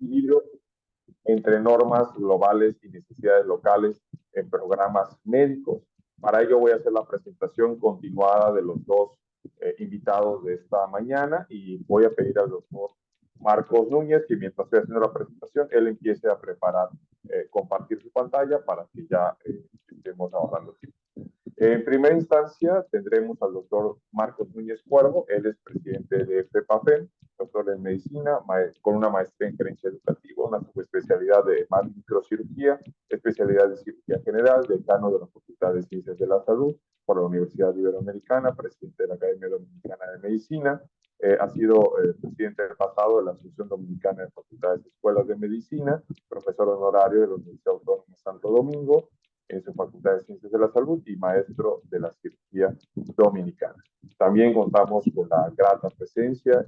equilibrio entre normas globales y necesidades locales en programas médicos. Para ello voy a hacer la presentación continuada de los dos invitados de esta mañana y voy a pedir al doctor Marcos Núñez que mientras estoy haciendo la presentación, él empiece a preparar, compartir su pantalla para que ya estemos ahorrando tiempo. En primera instancia, tendremos al doctor Marcos Núñez Cuervo. Él es presidente de FEPAFEM, doctor en medicina, con una maestría en gerencia educativa, una subespecialidad de microcirugía, especialidad de cirugía general, decano de la Facultad de Ciencias de la Salud por la Universidad Iberoamericana, presidente de la Academia Dominicana de Medicina. Ha sido presidente del pasado de la Asociación Dominicana de Facultades y Escuelas de Medicina, profesor honorario de la Universidad Autónoma de Santo Domingo, en su Facultad de Ciencias de la Salud y maestro de la cirugía dominicana. También contamos con la grata presencia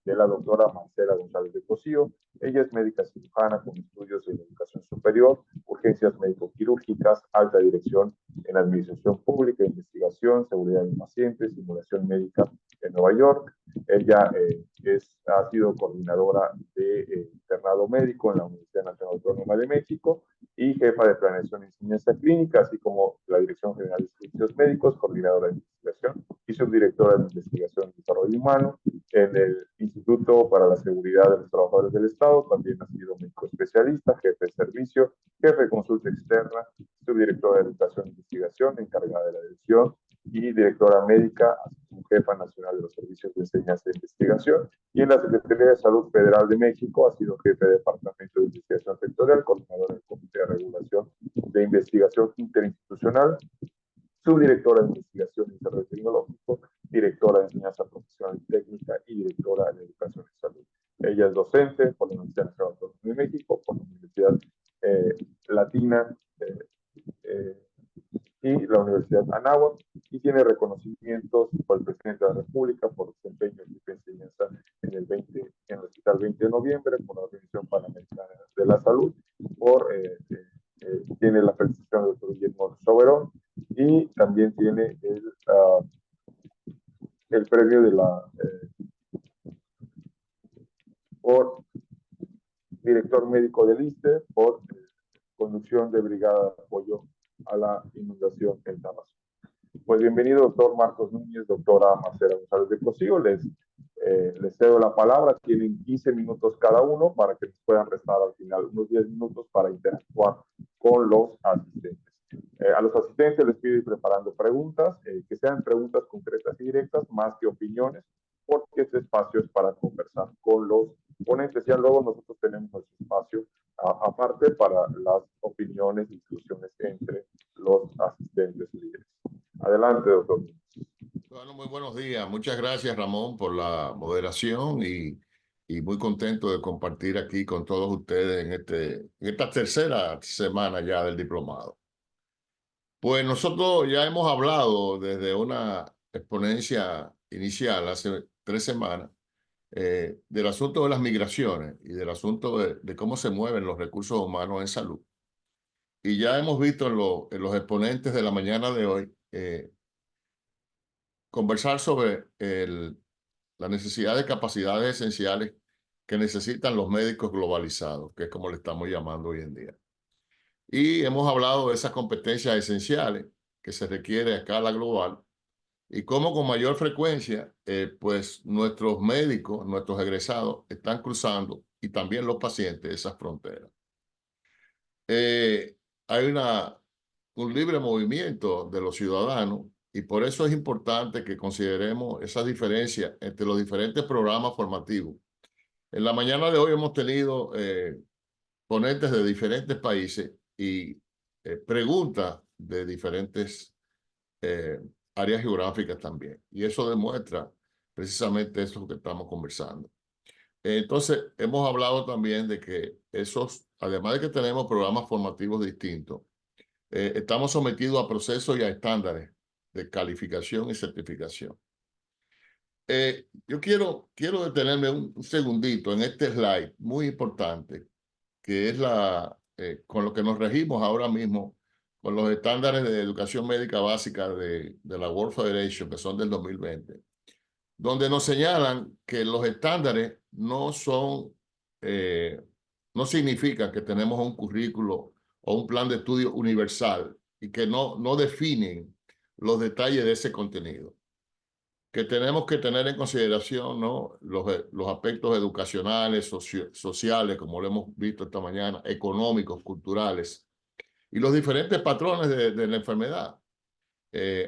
de la doctora Marcela González de Cosío. Ella es médica cirujana con estudios en educación superior, urgencias médico-quirúrgicas, alta dirección en administración pública, investigación, seguridad de pacientes, simulación médica en Nueva York. Ella ha sido coordinadora de internado médico en la Universidad Nacional Autónoma de México y jefa de planeación y enseñanza clínica, así como la Dirección General de Servicios Médicos, coordinadora de investigación y subdirectora de investigación y desarrollo humano en el Instituto para la Seguridad de los Trabajadores del Estado. También ha sido médico especialista, jefe de servicio, jefe de consulta externa, subdirectora de educación e investigación, encargada de la dirección y directora médica, jefa nacional de los servicios de enseñanza e investigación, y en la Secretaría de Salud Federal de México ha sido jefe de departamento de investigación sectorial, coordinadora del Comité de Regulación de Investigación Interinstitucional, subdirectora de investigación y desarrollo tecnológico, directora de enseñanza profesional y técnica y directora de educación y salud. Ella es docente por la Universidad Nacional Autónoma de México, por la Universidad Latina y la Universidad Anáhuac, y tiene reconocimientos por el presidente de la República por desempeño de enseñanza en el Hospital 20 de Noviembre, por la Organización Panamericana de la Salud, tiene la felicitación del doctor Guillermo Soberón, y también tiene el premio de por director médico del ISSSTE por conducción de brigada de apoyo a la inundación en Tabasco. Pues bienvenido, doctor Marcos Núñez, doctora Marcela González de Cosío. Les cedo la palabra. Tienen 15 minutos cada uno para que nos puedan restar al final unos 10 minutos para interactuar con los asistentes. A los asistentes les pido ir preparando preguntas, que sean preguntas concretas y directas, más que opiniones, porque este espacio es para conversar con los ponentes. Ya luego nosotros tenemos nuestro espacio aparte para las opiniones y discusiones entre los asistentes libres. Adelante, doctor. Bueno, muy buenos días. Muchas gracias, Ramón, por la moderación y muy contento de compartir aquí con todos ustedes en esta tercera semana ya del diplomado. Pues nosotros ya hemos hablado desde una exponencia inicial hace 3 semanas del asunto de las migraciones y del asunto de cómo se mueven los recursos humanos en salud. Y ya hemos visto en los exponentes de la mañana de hoy conversar sobre la necesidad de capacidades esenciales que necesitan los médicos globalizados, que es como le estamos llamando hoy en día. Y hemos hablado de esas competencias esenciales que se requiere a escala global y cómo con mayor frecuencia, pues nuestros médicos, nuestros egresados están cruzando y también los pacientes esas fronteras. Hay un libre movimiento de los ciudadanos y por eso es importante que consideremos esa diferencia entre los diferentes programas formativos. En la mañana de hoy hemos tenido ponentes de diferentes países y preguntas de diferentes áreas geográficas también. Y eso demuestra precisamente eso que estamos conversando. Entonces, hemos hablado también de que además de que tenemos programas formativos distintos, estamos sometidos a procesos y a estándares de calificación y certificación. Yo quiero detenerme un segundito en este slide muy importante, que es con lo que nos regimos ahora mismo con los estándares de educación médica básica de la World Federation, que son del 2020, donde nos señalan que los estándares no son no significa que tenemos un currículo o un plan de estudio universal y que no definen los detalles de ese contenido. Que tenemos que tener en consideración, ¿no?, los aspectos educacionales, sociales, como lo hemos visto esta mañana, económicos, culturales, y los diferentes patrones de la enfermedad,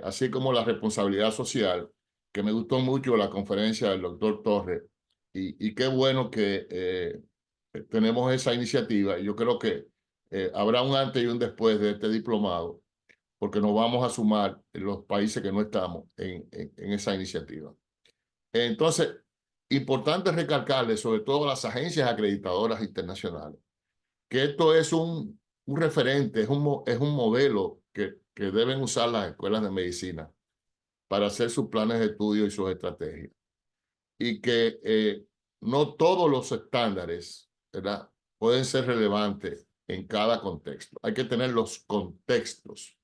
así como la responsabilidad social, que me gustó mucho la conferencia del doctor Torres, y qué bueno que tenemos esa iniciativa. Yo creo que habrá un antes y un después de este diplomado, porque nos vamos a sumar en los países que no estamos en esa iniciativa. Entonces, importante recalcarle, sobre todo a las agencias acreditadoras internacionales, que esto es un referente, es un modelo que deben usar las escuelas de medicina para hacer sus planes de estudio y sus estrategias. Y que no todos los estándares, ¿verdad?, pueden ser relevantes en cada contexto. Hay que tener los contextos.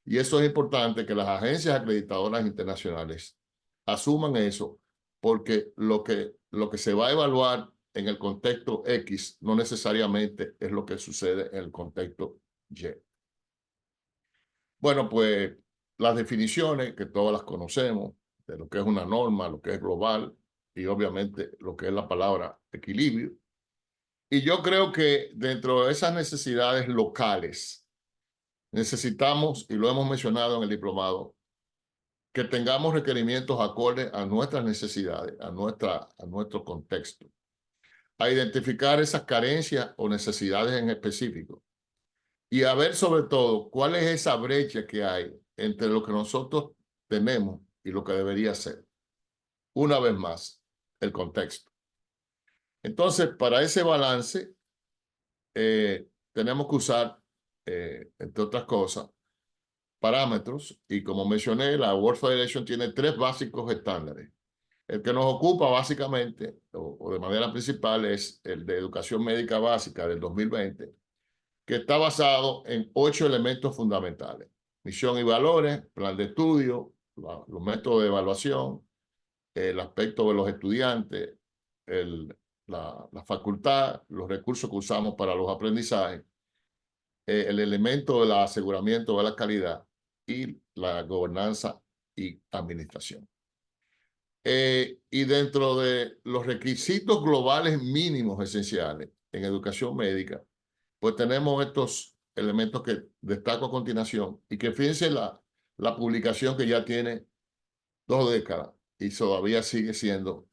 Y eso es importante, que las agencias acreditadoras internacionales asuman eso, porque lo que se va a evaluar en el contexto X no necesariamente es lo que sucede en el contexto Y. Bueno, pues las definiciones, que todas las conocemos, de lo que es una norma, lo que es global, y obviamente lo que es la palabra equilibrio. Y yo creo que dentro de esas necesidades locales, necesitamos, y lo hemos mencionado en el diplomado, que tengamos requerimientos acordes a nuestras necesidades, a nuestro contexto, a identificar esas carencias o necesidades en específico, y a ver sobre todo cuál es esa brecha que hay entre lo que nosotros tenemos y lo que debería ser. Una vez más, el contexto. Entonces, para ese balance, tenemos que usar, entre otras cosas, parámetros, y como mencioné, la World Federation tiene 3 básicos estándares. El que nos ocupa básicamente, o de manera principal, es el de educación médica básica del 2020, que está basado en 8 elementos fundamentales: misión y valores, plan de estudio, los métodos de evaluación, el aspecto de los estudiantes, la facultad, los recursos que usamos para los aprendizajes, el elemento del aseguramiento de la calidad y la gobernanza y administración. Y dentro de los requisitos globales mínimos esenciales en educación médica, pues tenemos estos elementos que destaco a continuación, y que fíjense la publicación, que ya tiene 2 décadas y todavía sigue siendo,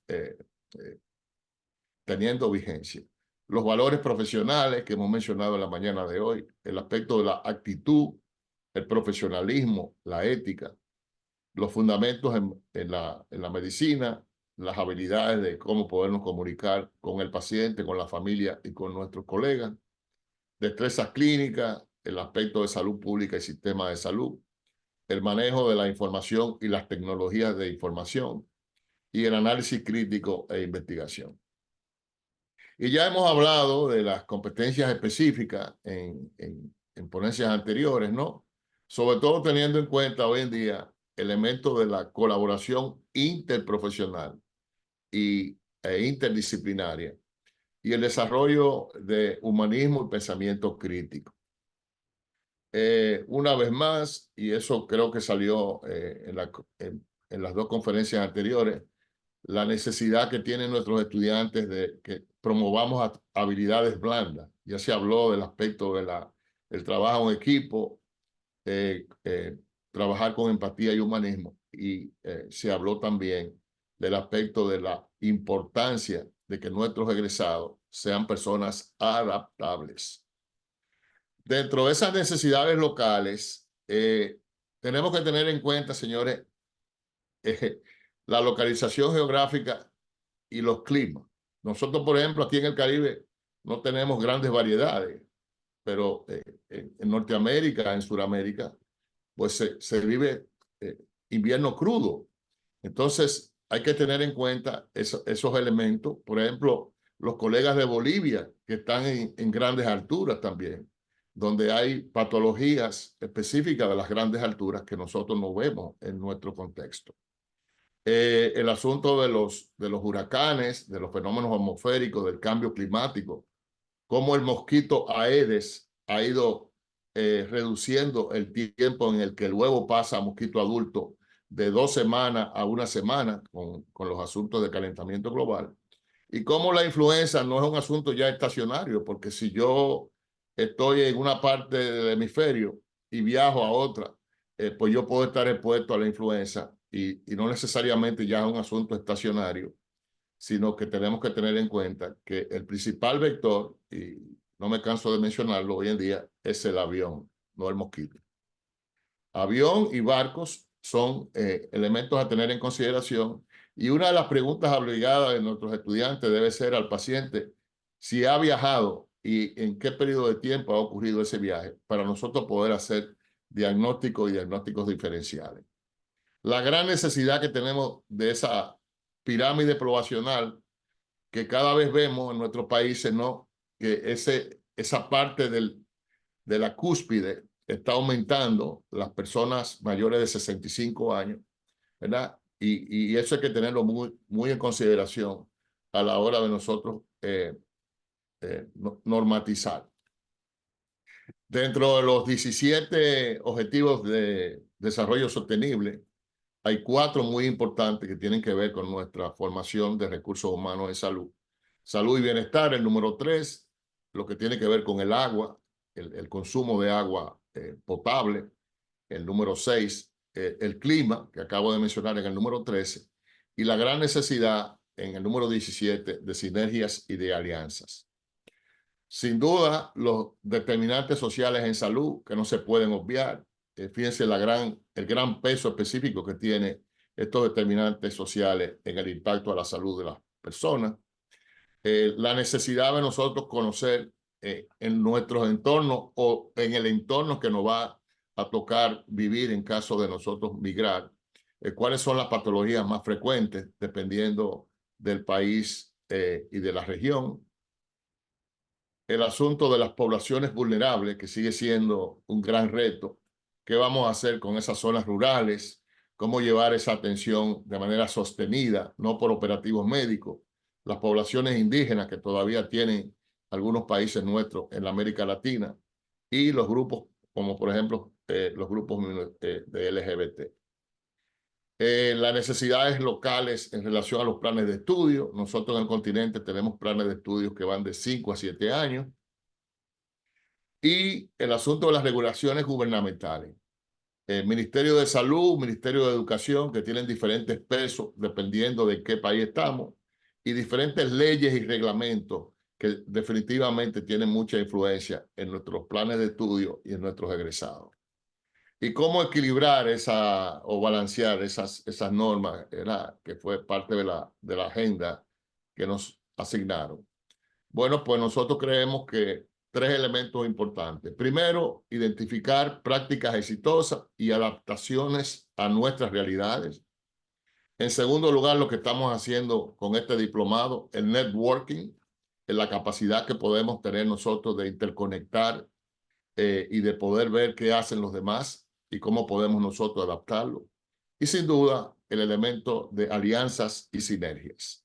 teniendo vigencia. Los valores profesionales que hemos mencionado en la mañana de hoy, el aspecto de la actitud, el profesionalismo, la ética, los fundamentos en la medicina, las habilidades de cómo podernos comunicar con el paciente, con la familia y con nuestros colegas, destrezas clínicas, el aspecto de salud pública y sistema de salud, el manejo de la información y las tecnologías de información, y el análisis crítico e investigación. Y ya hemos hablado de las competencias específicas en ponencias anteriores, ¿no? Sobre todo teniendo en cuenta hoy en día elementos de la colaboración interprofesional e interdisciplinaria, y el desarrollo de humanismo y pensamiento crítico. Una vez más, y eso creo que salió en las 2 conferencias anteriores, la necesidad que tienen nuestros estudiantes de que promovamos habilidades blandas. Ya se habló del aspecto del trabajo en equipo, trabajar con empatía y humanismo, y se habló también del aspecto de la importancia de que nuestros egresados sean personas adaptables. Dentro de esas necesidades locales, tenemos que tener en cuenta, señores, la localización geográfica y los climas. Nosotros, por ejemplo, aquí en el Caribe no tenemos grandes variedades, pero en Norteamérica, en Sudamérica, pues se vive invierno crudo. Entonces, hay que tener en cuenta esos elementos. Por ejemplo, los colegas de Bolivia, que están en grandes alturas también, donde hay patologías específicas de las grandes alturas que nosotros no vemos en nuestro contexto. El asunto de los huracanes, de los fenómenos atmosféricos, del cambio climático, cómo el mosquito Aedes ha ido reduciendo el tiempo en el que el huevo pasa a mosquito adulto de 2 semanas a 1 semana con los asuntos de calentamiento global. Y cómo la influenza no es un asunto ya estacionario, porque si yo estoy en una parte del hemisferio y viajo a otra, pues yo puedo estar expuesto a la influenza y no necesariamente ya es un asunto estacionario, sino que tenemos que tener en cuenta que el principal vector, y no me canso de mencionarlo hoy en día, es el avión, no el mosquito. Avión y barcos son elementos a tener en consideración, y una de las preguntas obligadas de nuestros estudiantes debe ser al paciente si ha viajado y en qué periodo de tiempo ha ocurrido ese viaje para nosotros poder hacer diagnósticos y diagnósticos diferenciales. La gran necesidad que tenemos de esa pirámide poblacional que cada vez vemos en nuestros países, ¿no? Que esa parte de la cúspide está aumentando, las personas mayores de 65 años, ¿verdad? Y eso hay que tenerlo muy, muy en consideración a la hora de nosotros normatizar. Dentro de los 17 objetivos de desarrollo sostenible, hay 4 muy importantes que tienen que ver con nuestra formación de recursos humanos en salud. Salud y bienestar, el número 3, lo que tiene que ver con el agua, el consumo de agua potable, el número 6, el clima, que acabo de mencionar en el número 13, y la gran necesidad en el número 17 de sinergias y de alianzas. Sin duda, los determinantes sociales en salud que no se pueden obviar. Fíjense el gran peso específico que tiene estos determinantes sociales en el impacto a la salud de las personas. La necesidad de nosotros conocer en nuestros entornos o en el entorno que nos va a tocar vivir en caso de nosotros migrar, cuáles son las patologías más frecuentes dependiendo del país y de la región. El asunto de las poblaciones vulnerables, que sigue siendo un gran reto. ¿Qué vamos a hacer con esas zonas rurales? ¿Cómo llevar esa atención de manera sostenida, no por operativos médicos? Las poblaciones indígenas que todavía tienen algunos países nuestros en la América Latina y los grupos, como por ejemplo los grupos de LGBT. Las necesidades locales en relación a los planes de estudio. Nosotros en el continente tenemos planes de estudios que van de 5 a 7 años. Y el asunto de las regulaciones gubernamentales. El Ministerio de Salud, Ministerio de Educación, que tienen diferentes pesos dependiendo de qué país estamos, y diferentes leyes y reglamentos que definitivamente tienen mucha influencia en nuestros planes de estudio y en nuestros egresados. Y cómo equilibrar o balancear esas normas, ¿verdad? Que fue parte de la agenda que nos asignaron. Bueno, pues nosotros creemos que 3 elementos importantes. Primero, identificar prácticas exitosas y adaptaciones a nuestras realidades. En segundo lugar, lo que estamos haciendo con este diplomado, el networking, en la capacidad que podemos tener nosotros de interconectar y de poder ver qué hacen los demás y cómo podemos nosotros adaptarlo. Y sin duda, el elemento de alianzas y sinergias.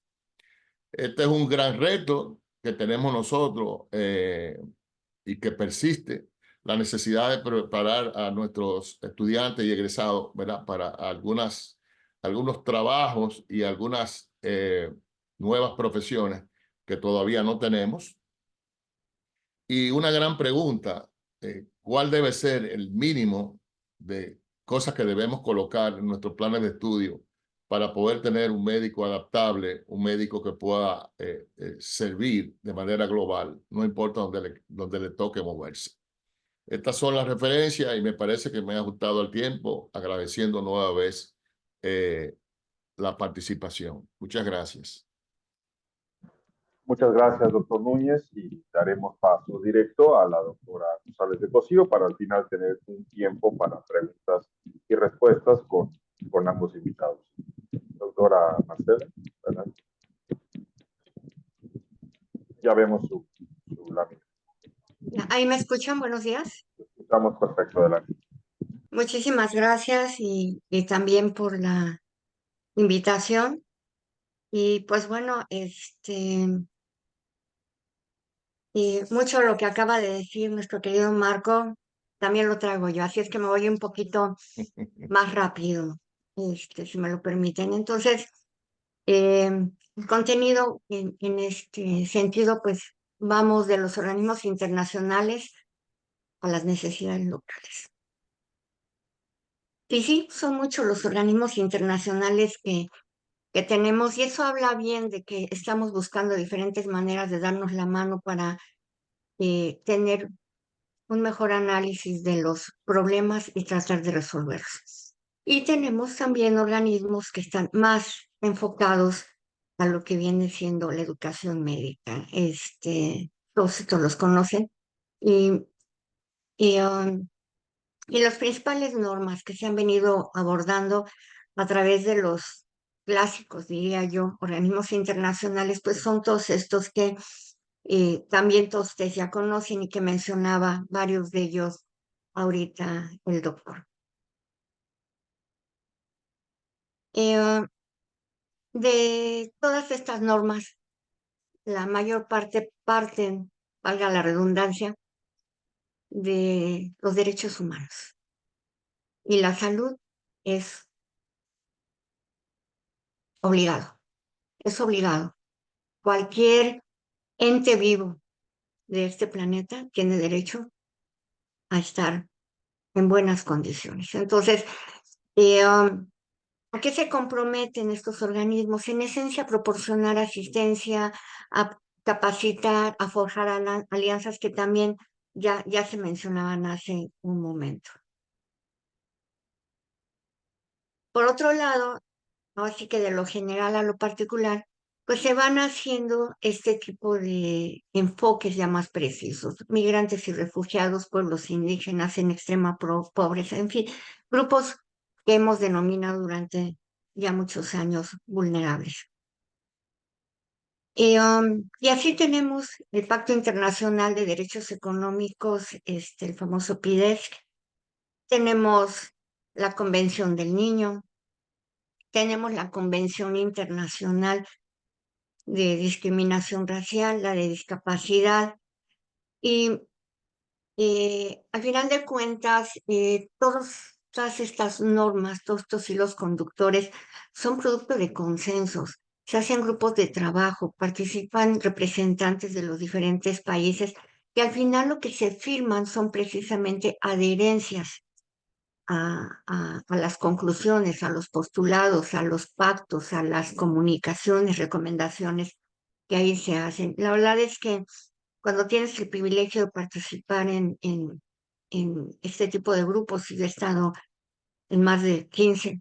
Este es un gran reto que tenemos nosotros y que persiste, la necesidad de preparar a nuestros estudiantes y egresados, ¿verdad? Para algunos trabajos y algunas nuevas profesiones que todavía no tenemos. Y una gran pregunta, ¿cuál debe ser el mínimo de cosas que debemos colocar en nuestros planes de estudio para poder tener un médico adaptable, un médico que pueda servir de manera global, no importa donde le toque moverse? Estas son las referencias y me parece que me he ajustado al tiempo, agradeciendo nueva vez la participación. Muchas gracias. Muchas gracias, doctor Núñez, y daremos paso directo a la doctora González de Cosío para al final tener un tiempo para preguntas y respuestas con ambos invitados. Doctora Marcela, ¿verdad? Ya vemos su lámina. Ahí me escuchan, buenos días. Estamos perfecto, adelante. Muchísimas gracias y también por la invitación. Y pues bueno, mucho de lo que acaba de decir nuestro querido Marco, también lo traigo yo, así es que me voy un poquito más rápido, si me lo permiten. Entonces, el contenido en este sentido, pues vamos de los organismos internacionales a las necesidades locales. Y sí, son muchos los organismos internacionales que tenemos y eso habla bien de que estamos buscando diferentes maneras de darnos la mano para tener un mejor análisis de los problemas y tratar de resolverlos. Y tenemos también organismos que están más enfocados a lo que viene siendo la educación médica. Todos estos los conocen y, y, um, y las principales normas que se han venido abordando a través de los clásicos, diría yo, organismos internacionales, pues son todos estos que también todos ustedes ya conocen y que mencionaba varios de ellos ahorita el doctor. De todas estas normas, la mayor parte parten, valga la redundancia, de los derechos humanos. Y la salud es obligado, es obligado. Cualquier ente vivo de este planeta tiene derecho a estar en buenas condiciones. Entonces, ¿a qué se comprometen estos organismos? En esencia, proporcionar asistencia, a capacitar, a forjar alianzas que también ya se mencionaban hace un momento. Por otro lado, así que de lo general a lo particular, pues se van haciendo este tipo de enfoques ya más precisos. Migrantes y refugiados, pueblos indígenas en extrema pobreza, en fin, grupos que hemos denominado durante ya muchos años vulnerables. Y así tenemos el Pacto Internacional de Derechos Económicos, el famoso PIDESC. Tenemos la Convención del Niño, tenemos la Convención Internacional de Discriminación Racial, la de discapacidad, y al final de cuentas, todas estas normas, todos estos hilos conductores son producto de consensos. Se hacen grupos de trabajo, participan representantes de los diferentes países y al final lo que se firman son precisamente adherencias a las conclusiones, a los postulados, a los pactos, a las comunicaciones, recomendaciones que ahí se hacen. La verdad es que cuando tienes el privilegio de participar en este tipo de grupos, y he estado en más de 15,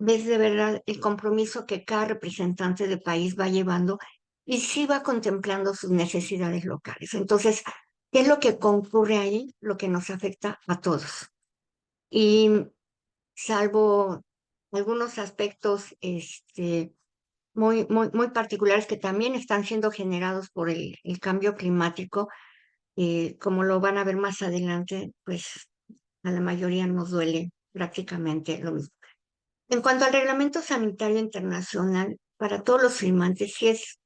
ves de verdad el compromiso que cada representante de país va llevando y sí va contemplando sus necesidades locales. Entonces, ¿qué es lo que concurre ahí? Lo que nos afecta a todos. Y salvo algunos aspectos muy particulares que también están siendo generados por el cambio climático, como lo van a ver más adelante, pues a la mayoría nos duele prácticamente lo mismo. En cuanto al Reglamento Sanitario Internacional, para todos los firmantes sí es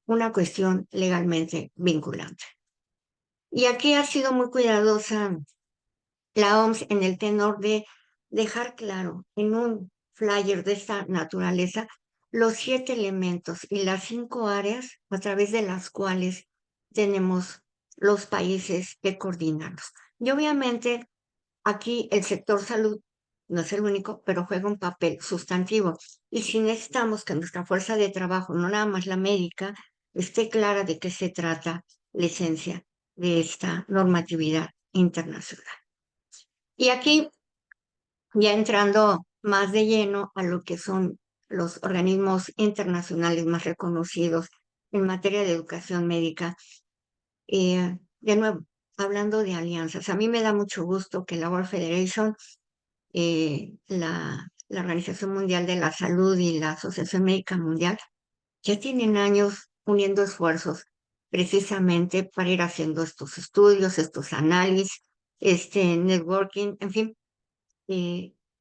una cuestión legalmente vinculante. Y aquí ha sido muy cuidadosa la OMS en el tenor de dejar claro en un flyer de esta naturaleza los 7 elementos y las 5 áreas a través de las cuales tenemos los países que coordinarlos. Y obviamente aquí el sector salud no es el único, pero juega un papel sustantivo. Y si necesitamos que nuestra fuerza de trabajo, no nada más la médica, esté clara de qué se trata la esencia de esta normatividad internacional. Y aquí, ya entrando más de lleno a lo que son los organismos internacionales más reconocidos en materia de educación médica, de nuevo, hablando de alianzas, a mí me da mucho gusto que la World Federation, la Organización Mundial de la Salud y la Asociación Médica Mundial ya tienen años uniendo esfuerzos precisamente para ir haciendo estos estudios, estos análisis, networking, en fin,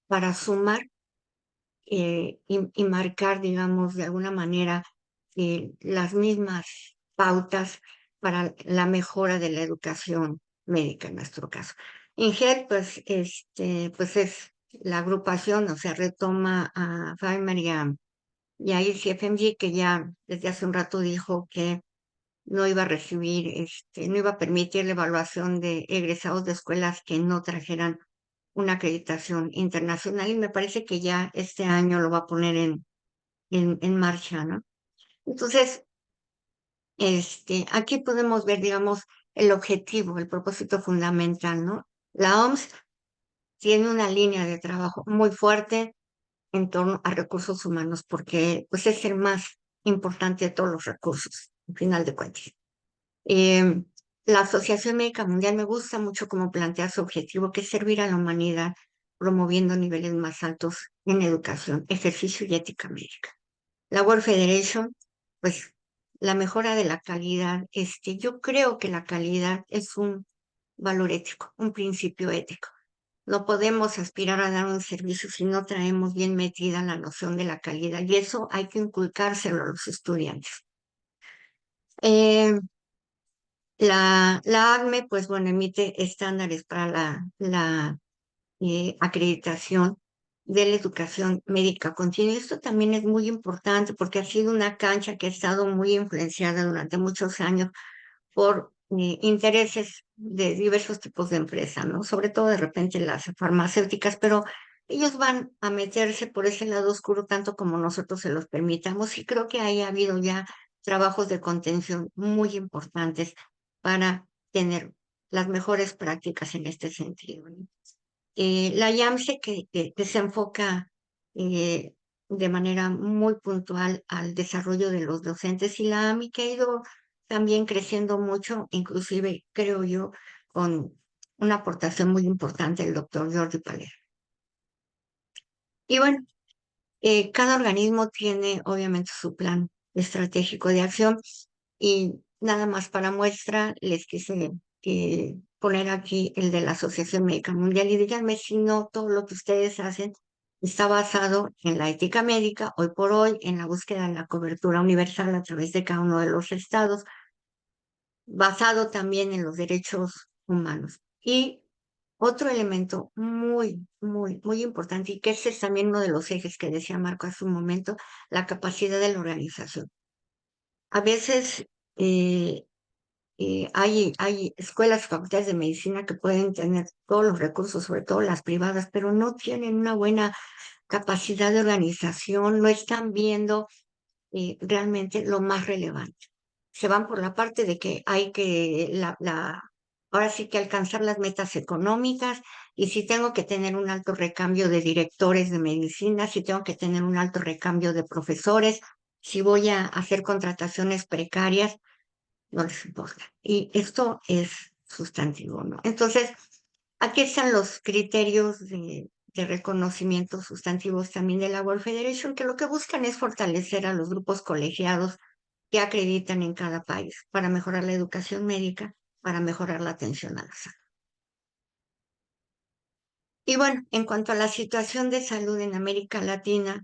para sumar y marcar, digamos, de alguna manera las mismas pautas para la mejora de la educación médica en nuestro caso. INGEL, pues, pues es la agrupación, o sea, retoma a Feimer y a ICFMG, que ya desde hace un rato dijo que no iba a recibir, no iba a permitir la evaluación de egresados de escuelas que no trajeran una acreditación internacional, y me parece que ya este año lo va a poner en marcha, ¿no? Entonces, aquí podemos ver, digamos, el objetivo, el propósito fundamental, ¿no? La OMS tiene una línea de trabajo muy fuerte en torno a recursos humanos, porque pues es el más importante de todos los recursos, al final de cuentas. Eh, la Asociación Médica Mundial me gusta mucho cómo plantea su objetivo, que es servir a la humanidad, promoviendo niveles más altos en educación, ejercicio y ética médica. La World Federation, pues la mejora de la calidad, yo creo que la calidad es un valor ético, un principio ético. No podemos aspirar a dar un servicio si no traemos bien metida la noción de la calidad, y eso hay que inculcárselo a los estudiantes. La ACME, pues bueno, emite estándares para la acreditación de la educación médica continua. Esto también es muy importante porque ha sido una cancha que ha estado muy influenciada durante muchos años por intereses de diversos tipos de empresas, ¿no? Sobre todo de repente las farmacéuticas, pero ellos van a meterse por ese lado oscuro tanto como nosotros se los permitamos, y creo que ahí ha habido ya trabajos de contención muy importantes para tener las mejores prácticas en este sentido, ¿no? La IAMSE que se enfoca de manera muy puntual al desarrollo de los docentes, y la AMI que ha ido también creciendo mucho, inclusive creo yo, con una aportación muy importante del doctor Jordi Paler. Y bueno, cada organismo tiene obviamente su plan estratégico de acción, y nada más para muestra les quise poner aquí el de la Asociación Médica Mundial, y díganme si no todo lo que ustedes hacen está basado en la ética médica, hoy por hoy, en la búsqueda de la cobertura universal a través de cada uno de los estados, basado también en los derechos humanos. Y otro elemento muy importante, y que ese es también uno de los ejes que decía Marco hace un momento, la capacidad de la organización. A veces hay escuelas y facultades de medicina que pueden tener todos los recursos, sobre todo las privadas, pero no tienen una buena capacidad de organización, no están viendo realmente lo más relevante. Se van por la parte de que hay que, ahora sí que alcanzar las metas económicas, y si tengo que tener un alto recambio de directores de medicina, si tengo que tener un alto recambio de profesores, si voy a hacer contrataciones precarias, no les importa. Y esto es sustantivo, ¿no? Entonces, aquí están los criterios de reconocimiento sustantivos también de la World Federation, que lo que buscan es fortalecer a los grupos colegiados que acreditan en cada país para mejorar la educación médica, para mejorar la atención a la salud. Y bueno, en cuanto a la situación de salud en América Latina,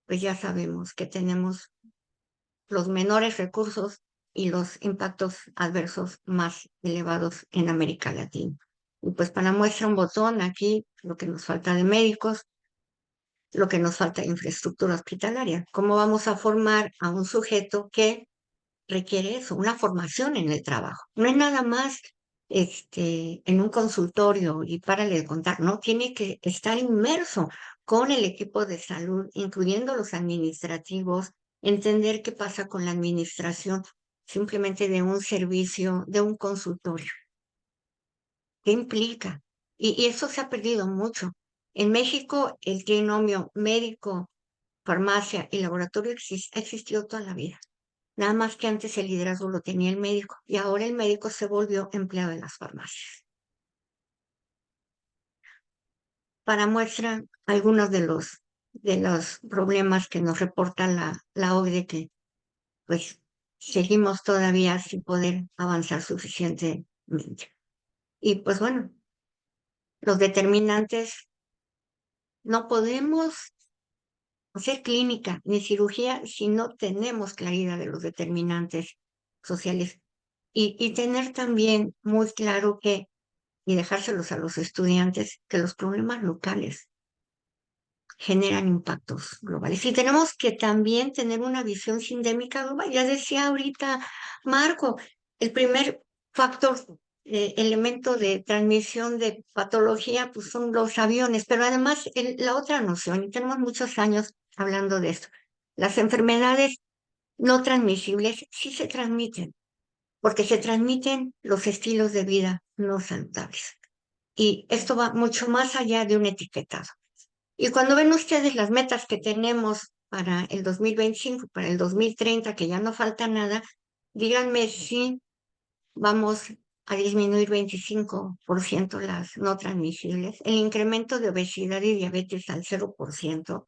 pues ya sabemos que tenemos los menores recursos y los impactos adversos más elevados en América Latina. Y pues para muestra un botón aquí, lo que nos falta de médicos, lo que nos falta de infraestructura hospitalaria. ¿Cómo vamos a formar a un sujeto que requiere eso, una formación en el trabajo? No es nada más en un consultorio y párale de contar, no, tiene que estar inmerso con el equipo de salud, incluyendo los administrativos, entender qué pasa con la administración simplemente de un servicio, de un consultorio. ¿Qué implica? Y eso se ha perdido mucho. En México, el trinomio médico, farmacia y laboratorio ha existido toda la vida. Nada más que antes el liderazgo lo tenía el médico, y ahora el médico se volvió empleado en las farmacias. Para muestra, algunos de los problemas que nos reporta la OCDE, que pues seguimos todavía sin poder avanzar suficientemente. Y pues bueno, los determinantes, no podemos hacer clínica ni cirugía si no tenemos claridad de los determinantes sociales y tener también muy claro que, y dejárselos a los estudiantes, que los problemas locales generan impactos globales. Y tenemos que también tener una visión sindémica global. Ya decía ahorita Marco, el primer factor, elemento de transmisión de patología, pues son los aviones, pero además la otra noción, y tenemos muchos años hablando de esto, las enfermedades no transmisibles sí se transmiten, porque se transmiten los estilos de vida no saludables. Y esto va mucho más allá de un etiquetado. Y cuando ven ustedes las metas que tenemos para el 2025, para el 2030, que ya no falta nada, díganme si vamos a disminuir 25% las no transmisibles, el incremento de obesidad y diabetes al 0%.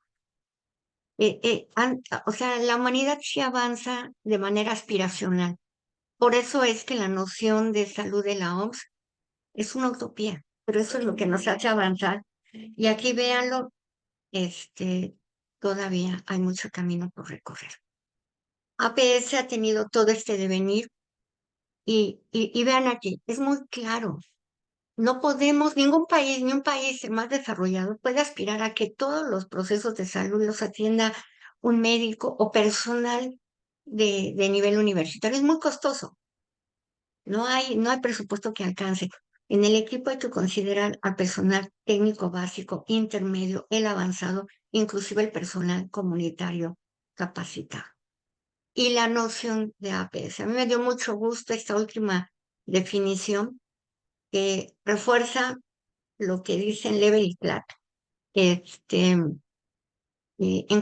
O sea, la humanidad sí avanza de manera aspiracional. Por eso es que la noción de salud de la OMS es una utopía, pero eso es lo que nos hace avanzar. Y aquí véanlo, todavía hay mucho camino por recorrer. APS ha tenido todo este devenir y vean aquí, es muy claro. No podemos, ningún país, ni un país más desarrollado puede aspirar a que todos los procesos de salud los atienda un médico o personal de nivel universitario. Es muy costoso. No hay presupuesto que alcance. En el equipo hay que considerar al personal técnico básico, intermedio, el avanzado, inclusive el personal comunitario capacitado. Y la noción de APS. A mí me dio mucho gusto esta última definición que refuerza lo que dicen Level y Platt, en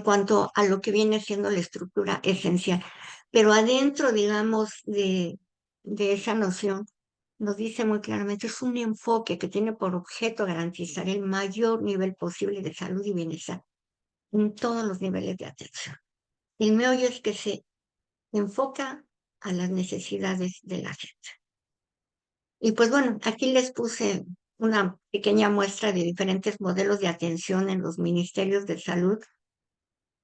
cuanto a lo que viene siendo la estructura esencial. Pero adentro, digamos, de esa noción, nos dice muy claramente, es un enfoque que tiene por objeto garantizar el mayor nivel posible de salud y bienestar en todos los niveles de atención. El meollo es que se enfoca a las necesidades de la gente. Y pues bueno, aquí les puse una pequeña muestra de diferentes modelos de atención en los ministerios de salud.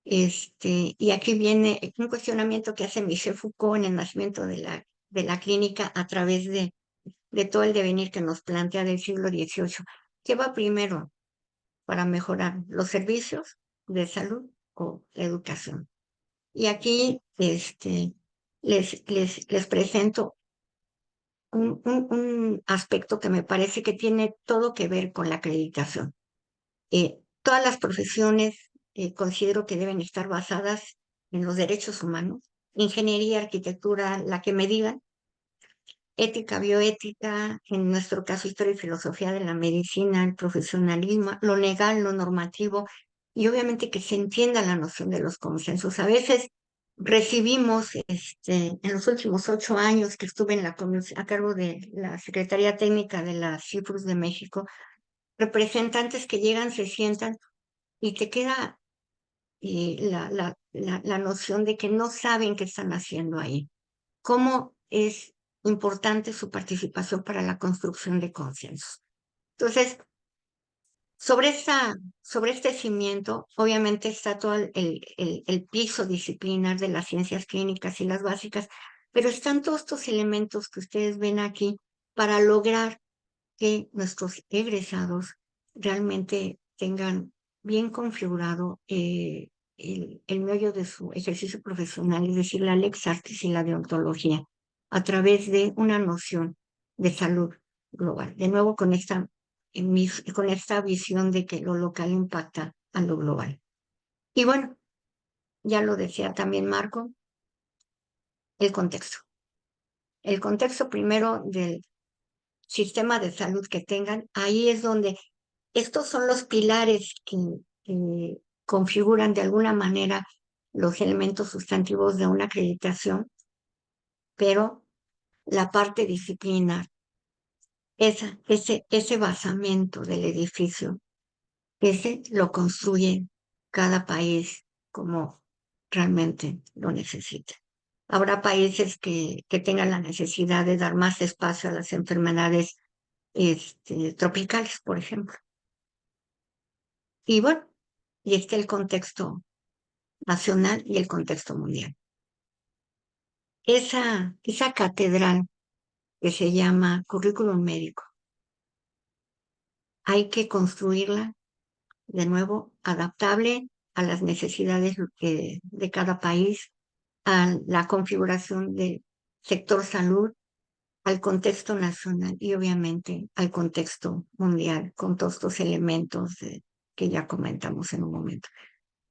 Y aquí viene un cuestionamiento que hace Michel Foucault en el nacimiento de la clínica a través de todo el devenir que nos plantea del siglo XVIII. ¿Qué va primero para mejorar los servicios de salud o la educación? Y aquí les presento un aspecto que me parece que tiene todo que ver con la acreditación. Todas las profesiones considero que deben estar basadas en los derechos humanos, ingeniería, arquitectura, la que me digan, ética, bioética, en nuestro caso historia y filosofía de la medicina, el profesionalismo, lo legal, lo normativo, y obviamente que se entienda la noción de los consensos. A veces recibimos, en los últimos 8 años que estuve a cargo de la Secretaría Técnica de la CIFRUS de México, representantes que llegan, se sientan y te queda la noción de que no saben qué están haciendo ahí. Cómo es importante su participación para la construcción de consensos. Entonces, sobre este cimiento, obviamente está todo el piso disciplinar de las ciencias clínicas y las básicas, pero están todos estos elementos que ustedes ven aquí para lograr que nuestros egresados realmente tengan bien configurado el meollo de su ejercicio profesional, es decir, la lex artis y la deontología, a través de una noción de salud global. De nuevo, con esta visión de que lo local impacta a lo global. Y bueno, ya lo decía también Marco, el contexto. El contexto primero del sistema de salud que tengan, ahí es donde estos son los pilares que configuran de alguna manera los elementos sustantivos de una acreditación, pero la parte disciplinar, ese basamento del edificio, ese lo construye cada país como realmente lo necesita. Habrá países que tengan la necesidad de dar más espacio a las enfermedades tropicales, por ejemplo. Y bueno, y el contexto nacional y el contexto mundial. esa catedral que se llama currículum médico, hay que construirla de nuevo, adaptable a las necesidades de cada país, a la configuración del sector salud, al contexto nacional y obviamente al contexto mundial, con todos estos elementos que ya comentamos en un momento.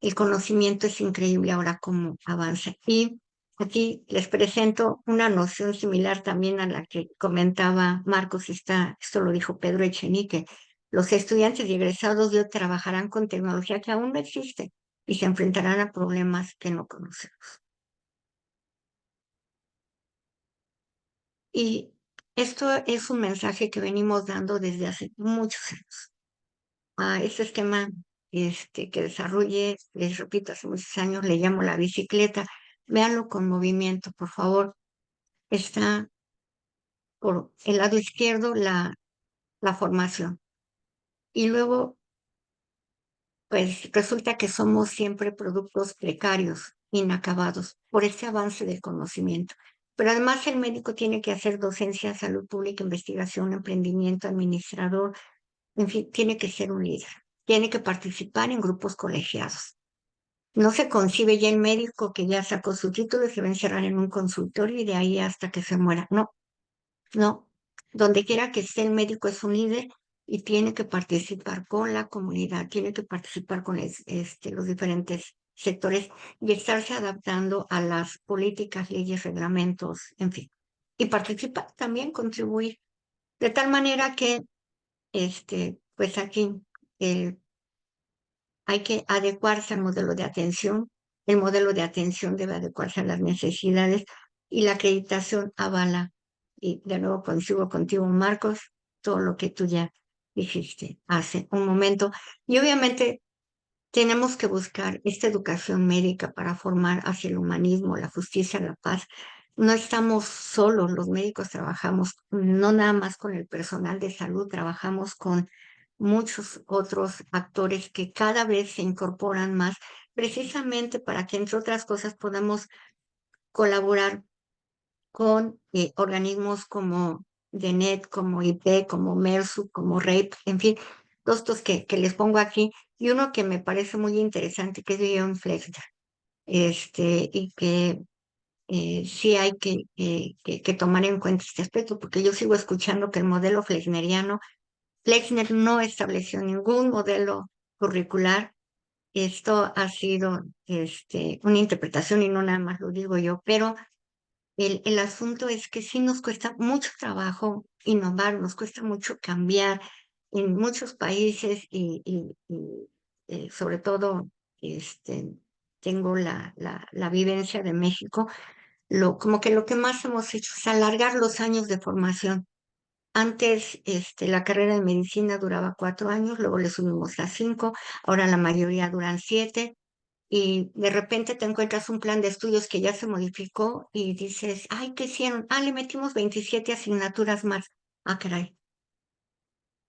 El conocimiento es increíble ahora cómo avanza. Y aquí les presento una noción similar también a la que comentaba Marcos, esto lo dijo Pedro Echenique. Los estudiantes y egresados de hoy trabajarán con tecnología que aún no existe y se enfrentarán a problemas que no conocemos. Y esto es un mensaje que venimos dando desde hace muchos años. A este esquema que desarrollé, les repito, hace muchos años, le llamo la bicicleta. Véanlo con movimiento, por favor. Está por el lado izquierdo la formación. Y luego, pues resulta que somos siempre productos precarios, inacabados, por ese avance del conocimiento. Pero además el médico tiene que hacer docencia, salud pública, investigación, emprendimiento, administrador, en fin, tiene que ser un líder. Tiene que participar en grupos colegiados. No se concibe ya el médico que ya sacó su título y se va a encerrar en un consultorio y de ahí hasta que se muera. No, no. Donde quiera que esté el médico es un líder y tiene que participar con la comunidad, tiene que participar con los diferentes sectores y estarse adaptando a las políticas, leyes, reglamentos, en fin. Y participar también, contribuir. De tal manera que, pues aquí, el hay que adecuarse al modelo de atención. El modelo de atención debe adecuarse a las necesidades y la acreditación avala. Y de nuevo coincido contigo, Marcos, todo lo que tú ya dijiste hace un momento. Y obviamente tenemos que buscar esta educación médica para formar hacia el humanismo, la justicia, la paz. No estamos solos, los médicos trabajamos no nada más con el personal de salud, trabajamos con muchos otros actores que cada vez se incorporan más, precisamente para que, entre otras cosas, podamos colaborar con organismos como DENET, como IP, como MERSU, como RAPE, en fin, todos estos que les pongo aquí, y uno que me parece muy interesante, que es Leon Flexner, y que sí hay que tomar en cuenta este aspecto, porque yo sigo escuchando que el modelo flexneriano, Flexner no estableció ningún modelo curricular. Esto ha sido una interpretación y no nada más lo digo yo, pero el asunto es que sí nos cuesta mucho trabajo innovar, nos cuesta mucho cambiar en muchos países y sobre todo tengo la vivencia de México, como que lo que más hemos hecho es alargar los años de formación. Antes, la carrera de medicina duraba 4 años, luego le subimos a 5, ahora la mayoría duran 7, y de repente te encuentras un plan de estudios que ya se modificó y dices, ay, ¿qué hicieron? Ah, le metimos 27 asignaturas más. Ah, caray.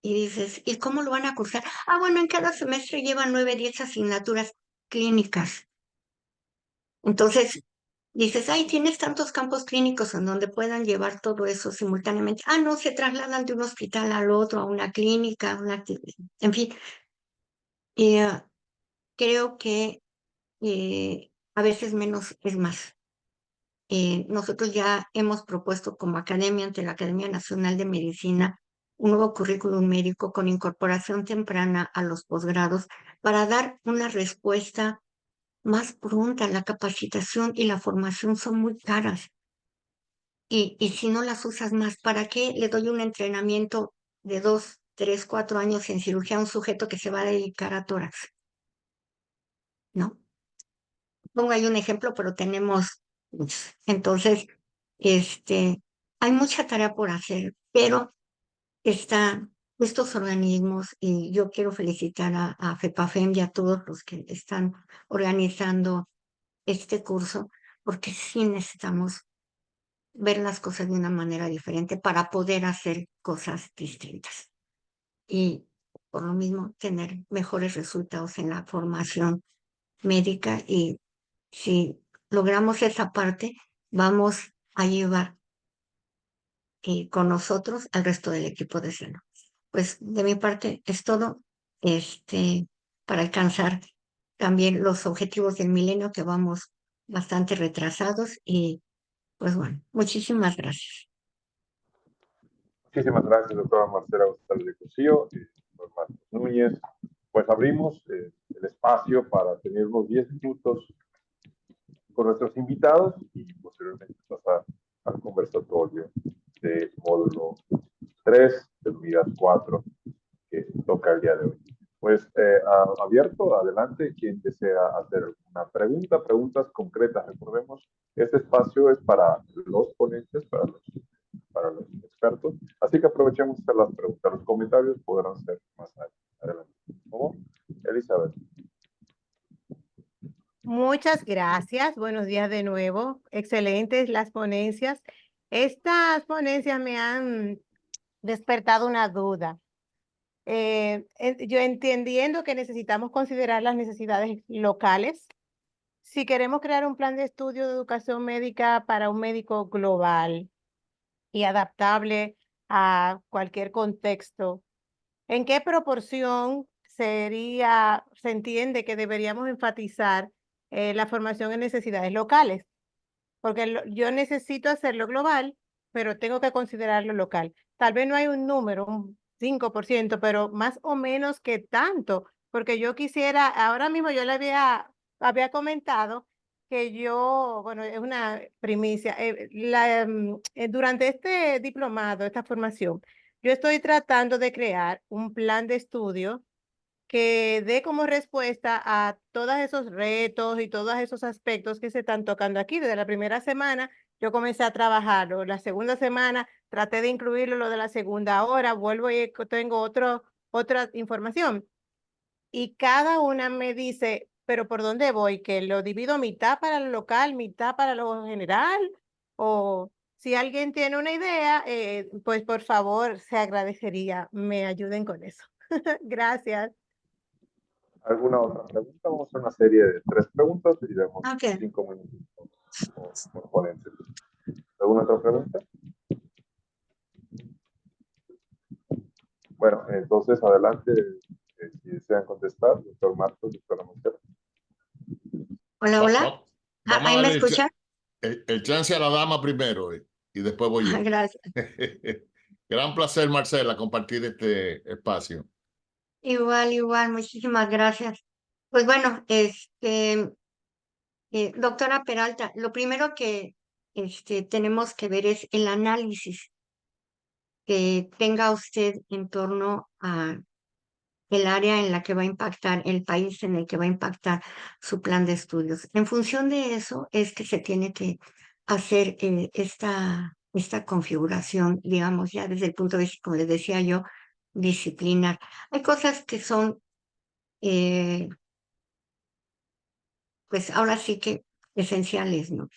Y dices, ¿y cómo lo van a cursar? Ah, bueno, en cada semestre llevan 9, 10 asignaturas clínicas. Entonces, dices, ay, tienes tantos campos clínicos en donde puedan llevar todo eso simultáneamente. Ah, no, se trasladan de un hospital al otro, a una clínica, en fin. Y creo que a veces menos es más. Nosotros ya hemos propuesto como academia ante la Academia Nacional de Medicina un nuevo currículum médico con incorporación temprana a los posgrados para dar una respuesta más pronta. La capacitación y la formación son muy caras. Y si no las usas más, ¿para qué le doy un entrenamiento de 2, 3, 4 años en cirugía a un sujeto que se va a dedicar a tórax? ¿No? Pongo ahí un ejemplo, pero tenemos muchos. Entonces, hay mucha tarea por hacer, pero están estos organismos y yo quiero felicitar a FEPAFEM y a todos los que están organizando este curso, porque sí necesitamos ver las cosas de una manera diferente para poder hacer cosas distintas y por lo mismo tener mejores resultados en la formación médica. Y si logramos esa parte, vamos a llevar con nosotros al resto del equipo de Seno. Pues de mi parte es todo, para alcanzar también los objetivos del milenio, que vamos bastante retrasados, y pues bueno, muchísimas gracias. Muchísimas gracias, doctora Marcela González de Cosío y doctor Marcos Núñez. Pues abrimos el espacio para tener unos 10 minutos con nuestros invitados y posteriormente pasar al conversatorio del módulo 3 de la unidad 4 que toca el día de hoy. Pues abierto, adelante, quien desea hacer una pregunta, preguntas concretas. Recordemos, este espacio es para los ponentes, para los expertos, así que aprovechemos hacer las preguntas. Los comentarios podrán ser más adelante. ¿Cómo? Elizabeth. Muchas gracias. Buenos días de nuevo. Excelentes las ponencias. Estas ponencias me han despertado una duda. Yo entendiendo que necesitamos considerar las necesidades locales. Si queremos crear un plan de estudio de educación médica para un médico global y adaptable a cualquier contexto, ¿en qué proporción se entiende que deberíamos enfatizar la formación en necesidades locales? Porque yo necesito hacerlo global, pero tengo que considerarlo local. Tal vez no hay un número, un 5%, pero más o menos que tanto, porque yo quisiera, ahora mismo yo le había comentado que yo, bueno, es una primicia, durante este diplomado, esta formación, yo estoy tratando de crear un plan de estudio que dé como respuesta a todos esos retos y todos esos aspectos que se están tocando aquí. Desde la primera semana yo comencé a trabajarlo, la segunda semana traté de incluirlo lo de la segunda hora, vuelvo y tengo otra información. Y cada una me dice, pero ¿por dónde voy? ¿Que lo divido mitad para lo local, mitad para lo general? O si alguien tiene una idea, pues por favor, se agradecería, me ayuden con eso. Gracias. ¿Alguna otra pregunta? Vamos a hacer una serie de 3 preguntas y damos Okay. 5 minutos por ponente. ¿Alguna otra pregunta? Bueno, entonces adelante, si desean contestar, doctor Marcos, doctora Montero. Hola, hola. Vamos a ¿Ahí me darle escuchan? el chance a la dama primero y después voy yo. Gracias. Gran placer, Marcela, compartir este espacio. Igual, muchísimas gracias. Pues bueno, doctora Peralta, lo primero que tenemos que ver es el análisis que tenga usted en torno a el área en la que va a impactar, el país en el que va a impactar su plan de estudios. En función de eso es que se tiene que hacer esta configuración, digamos, ya desde el punto de vista, como les decía yo, disciplinar. Hay cosas que son, pues ahora sí que esenciales, ¿no?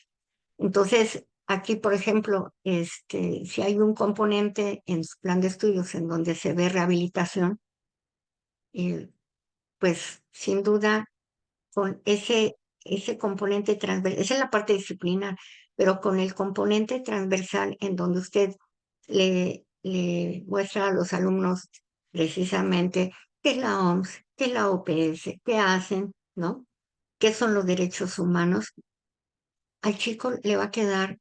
Entonces, aquí, por ejemplo, si hay un componente en su plan de estudios en donde se ve rehabilitación, pues sin duda con ese componente transversal, esa es la parte disciplinar, pero con el componente transversal en donde usted le muestra a los alumnos precisamente qué es la OMS, qué es la OPS, qué hacen, ¿no? ¿Qué son los derechos humanos? Al chico le va a quedar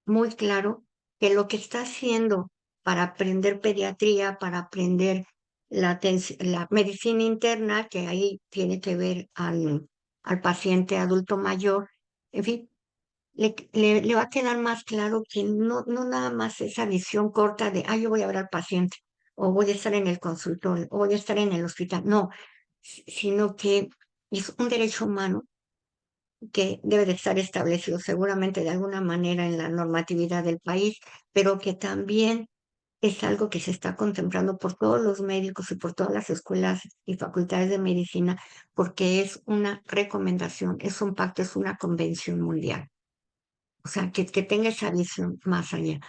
muy claro que lo que está haciendo para aprender pediatría, para aprender la medicina interna, que ahí tiene que ver al paciente adulto mayor, en fin, le va a quedar más claro que no nada más esa visión corta de, yo voy a ver al paciente, o voy a estar en el consultorio, o voy a estar en el hospital, no, sino que es un derecho humano que debe de estar establecido seguramente de alguna manera en la normatividad del país, pero que también es algo que se está contemplando por todos los médicos y por todas las escuelas y facultades de medicina, porque es una recomendación, es un pacto, es una convención mundial. O sea, que tenga esa visión más allá.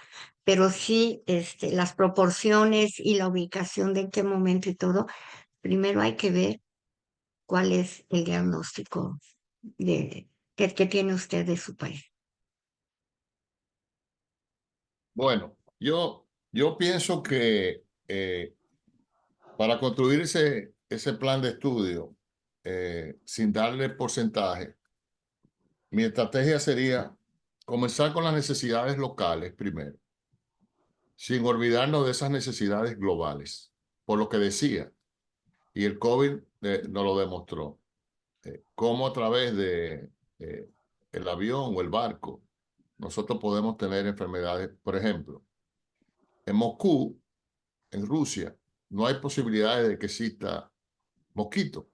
Pero sí, las proporciones y la ubicación de en qué momento y todo, primero hay que ver cuál es el diagnóstico que tiene usted de su país. Bueno, yo pienso que para construir ese plan de estudio, sin darle porcentaje, mi estrategia sería comenzar con las necesidades locales primero, sin olvidarnos de esas necesidades globales, por lo que decía, y el COVID nos lo demostró, cómo a través de el avión o el barco nosotros podemos tener enfermedades. Por ejemplo, en Moscú, en Rusia, no hay posibilidades de que exista mosquito.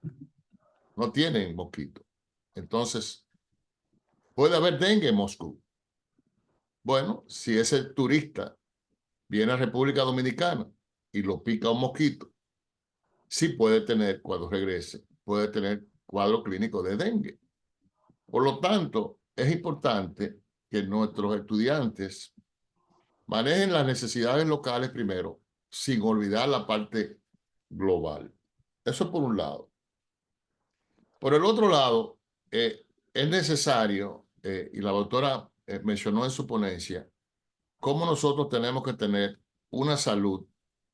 No tienen mosquito. Entonces, puede haber dengue en Moscú. Bueno, si ese turista viene a República Dominicana y lo pica un mosquito, sí puede tener, cuando regrese, puede tener cuadro clínico de dengue. Por lo tanto, es importante que nuestros estudiantes manejen las necesidades locales primero, sin olvidar la parte global. Eso por un lado. Por el otro lado, es necesario, y la doctora mencionó en su ponencia, cómo nosotros tenemos que tener una salud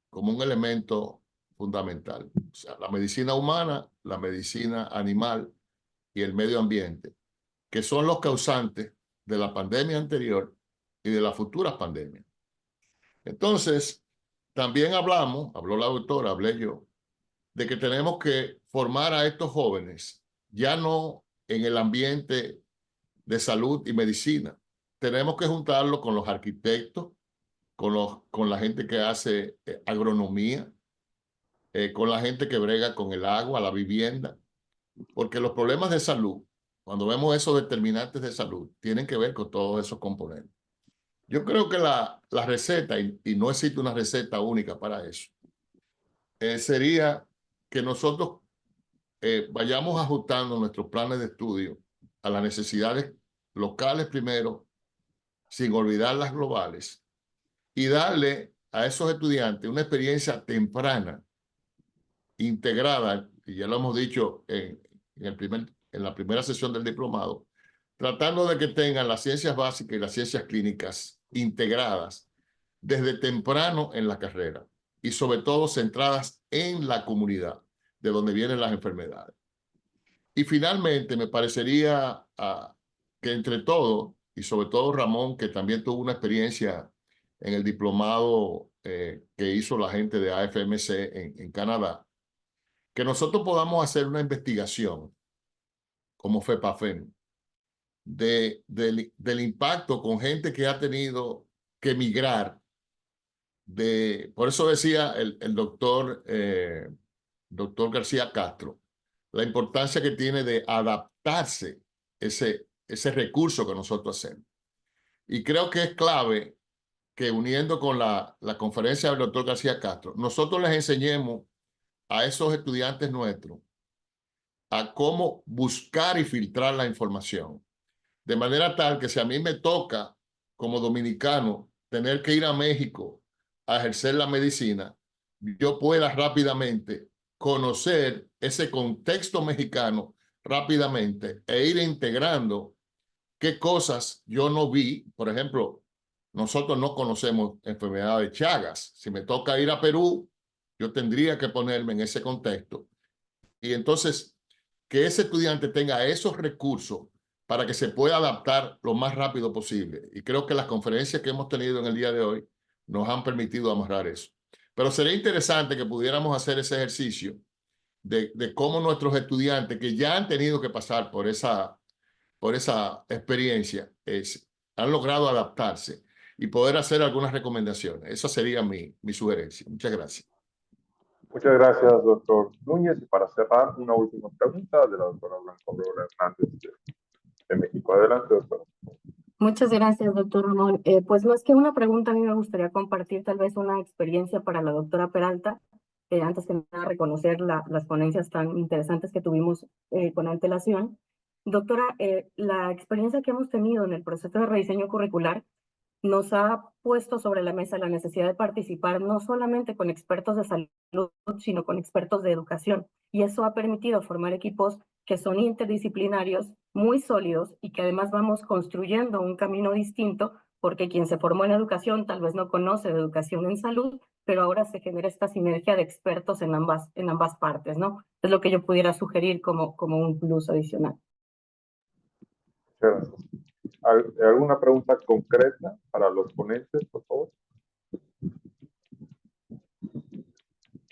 como un elemento fundamental. O sea, la medicina humana, la medicina animal y el medio ambiente, que son los causantes de la pandemia anterior y de las futuras pandemias. Entonces, también habló la doctora, hablé yo, de que tenemos que formar a estos jóvenes, ya no en el ambiente de salud y medicina. Tenemos que juntarlo con los arquitectos, con la gente que hace agronomía, con la gente que brega con el agua, la vivienda, porque los problemas de salud, cuando vemos esos determinantes de salud, tienen que ver con todos esos componentes. Yo creo que la receta, y no existe una receta única para eso, sería que nosotros vayamos ajustando nuestros planes de estudio a las necesidades locales primero, sin olvidar las globales, y darle a esos estudiantes una experiencia temprana, integrada, y ya lo hemos dicho en la primera sesión del diplomado, tratando de que tengan las ciencias básicas y las ciencias clínicas integradas desde temprano en la carrera y sobre todo centradas en la comunidad de donde vienen las enfermedades. Y finalmente me parecería que entre todos, y sobre todo Ramón, que también tuvo una experiencia en el diplomado que hizo la gente de AFMC en Canadá, que nosotros podamos hacer una investigación como FEPAFEM del impacto con gente que ha tenido que emigrar. Por eso decía el doctor García Castro, la importancia que tiene de adaptarse ese recurso que nosotros hacemos. Y creo que es clave que uniendo con la conferencia del doctor García Castro, nosotros les enseñemos a esos estudiantes nuestros a cómo buscar y filtrar la información. De manera tal que si a mí me toca, como dominicano, tener que ir a México a ejercer la medicina, yo pueda rápidamente conocer ese contexto mexicano rápidamente e ir integrando qué cosas yo no vi. Por ejemplo, nosotros no conocemos enfermedad de Chagas. Si me toca ir a Perú, yo tendría que ponerme en ese contexto. Y entonces, que ese estudiante tenga esos recursos para que se pueda adaptar lo más rápido posible. Y creo que las conferencias que hemos tenido en el día de hoy nos han permitido amarrar eso. Pero sería interesante que pudiéramos hacer ese ejercicio de cómo nuestros estudiantes que ya han tenido que pasar por esa experiencia han logrado adaptarse y poder hacer algunas recomendaciones. Esa sería mi sugerencia. Muchas gracias. Muchas gracias, doctor Núñez. Y para cerrar, una última pregunta de la doctora Blanca Aurora Hernández de México. Adelante, doctora. Muchas gracias, doctor Ramón. Pues más que una pregunta, a mí me gustaría compartir tal vez una experiencia para la doctora Peralta. Antes que nada, reconocer las ponencias tan interesantes que tuvimos con antelación. Doctora, la experiencia que hemos tenido en el proceso de rediseño curricular nos ha puesto sobre la mesa la necesidad de participar no solamente con expertos de salud, sino con expertos de educación. Y eso ha permitido formar equipos que son interdisciplinarios, muy sólidos y que además vamos construyendo un camino distinto porque quien se formó en educación tal vez no conoce de educación en salud, pero ahora se genera esta sinergia de expertos en ambas partes, ¿no? Es lo que yo pudiera sugerir como un plus adicional. Muchas gracias. ¿Alguna pregunta concreta para los ponentes, por favor?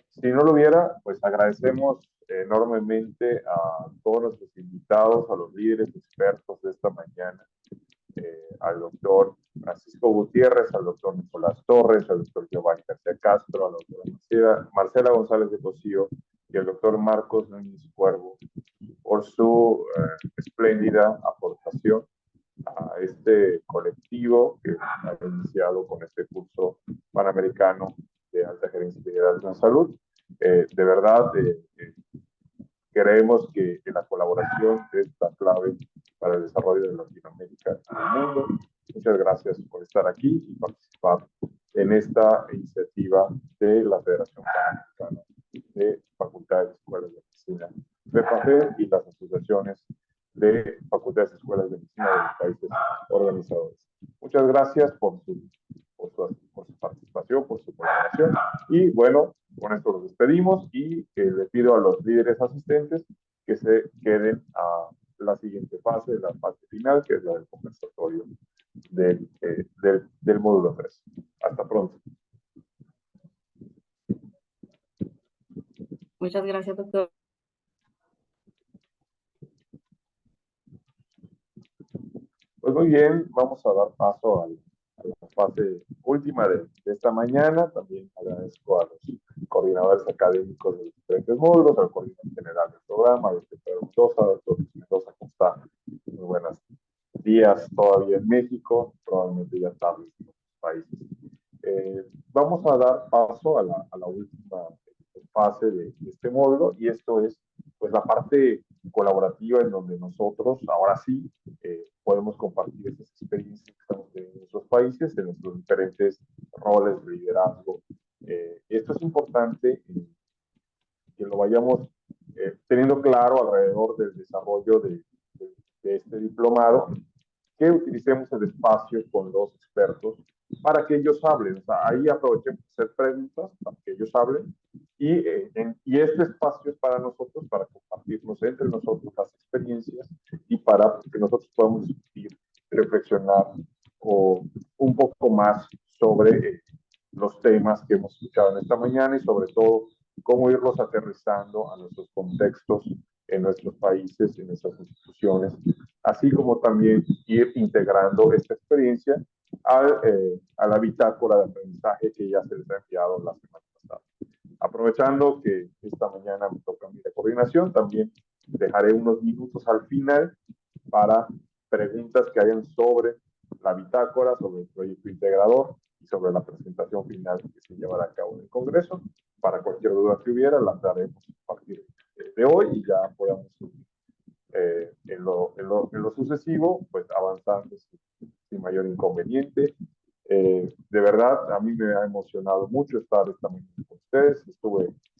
Si no lo hubiera, pues agradecemos enormemente a todos nuestros invitados, a los líderes expertos de esta mañana, al doctor Francisco Gutiérrez, al doctor Nicolás Torres, al doctor Giovanni García Castro, a la doctora Marcela González de Cosío y al doctor Marcos Núñez Cuervo por su espléndida aportación a este colectivo que ha iniciado con este curso panamericano de alta gerencia y liderazgo en salud. De verdad, creemos que la colaboración es la clave para el desarrollo de Latinoamérica y del mundo. Muchas gracias por estar aquí y participar en esta iniciativa de la Federación Panamericana de Facultades y Escuelas de Medicina, FEPAFE, y las asociaciones de facultades y escuelas de medicina de los países organizadores. Muchas gracias por su participación, por su colaboración. Y bueno, con esto los despedimos y le pido a los líderes asistentes que se queden a la siguiente fase, la fase final, que es la del conversatorio del módulo 3. Hasta pronto. Muchas gracias, doctor. Pues muy bien, vamos a dar paso a la fase última de esta mañana. También agradezco a los coordinadores académicos de los diferentes módulos, al coordinador general del programa, al doctor Pedro Mendoza, al doctor Mendoza, que está muy buenos días todavía en México, probablemente ya tarde en otros países. Vamos a dar paso a la última fase de este módulo, y esto es pues la parte colaborativa en donde nosotros ahora sí podemos compartir esas experiencias que estamos teniendo en nuestros países, en nuestros diferentes roles de liderazgo. Esto es importante que lo vayamos teniendo claro alrededor del desarrollo de este diplomado, que utilicemos el espacio con los expertos para que ellos hablen. O sea, ahí aprovechemos de hacer preguntas para que ellos hablen, y este espacio es para nosotros, para compartirnos entre nosotros las experiencias y para que nosotros podamos discutir, reflexionar un poco más sobre los temas que hemos escuchado en esta mañana, y sobre todo cómo irlos aterrizando a nuestros contextos, en nuestros países, en nuestras instituciones, así como también ir integrando esta experiencia a la bitácora de aprendizaje que ya se les ha enviado la semana pasada. Aprovechando que esta mañana me toca mi coordinación, también dejaré unos minutos al final para preguntas que hayan sobre la bitácora, sobre el proyecto integrador y sobre la presentación final que se llevará a cabo en el Congreso. Para cualquier duda que hubiera, la daremos a partir de hoy, y ya podamos en lo sucesivo, pues avanzando sin mayor inconveniente. De verdad, a mí me ha emocionado mucho estar esta mañana con ustedes.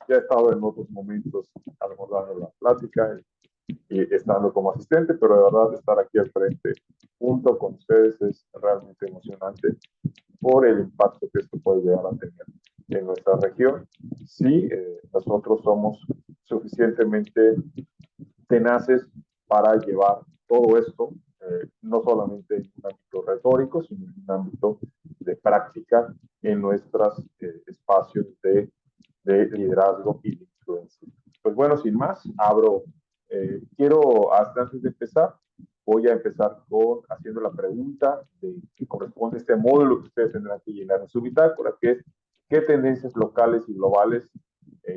Ya he estado en otros momentos a lo mejor dando la plática y estando como asistente, pero de verdad estar aquí al frente junto con ustedes es realmente emocionante por el impacto que esto puede llegar a tener en nuestra región. Si nosotros somos suficientemente tenaces para llevar todo esto, no solamente en un ámbito retórico, sino en un ámbito de práctica en nuestros espacios de liderazgo y de influencia. Pues bueno, sin más, antes de empezar, voy a empezar haciendo la pregunta que corresponde a este módulo que ustedes tendrán que llenar en su bitácora, que es: ¿qué tendencias locales y globales,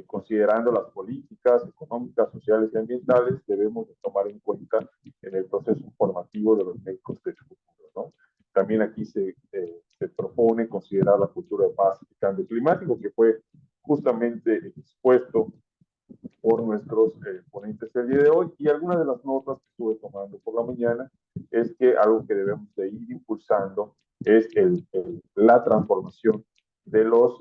considerando las políticas económicas, sociales y ambientales, debemos de tomar en cuenta en el proceso formativo de los médicos del futuro, ¿no? También aquí se propone considerar la cultura de paz y cambio climático, que fue justamente expuesto por nuestros ponentes el día de hoy. Y algunas de las notas que estuve tomando por la mañana es que algo que debemos de ir impulsando es la transformación de los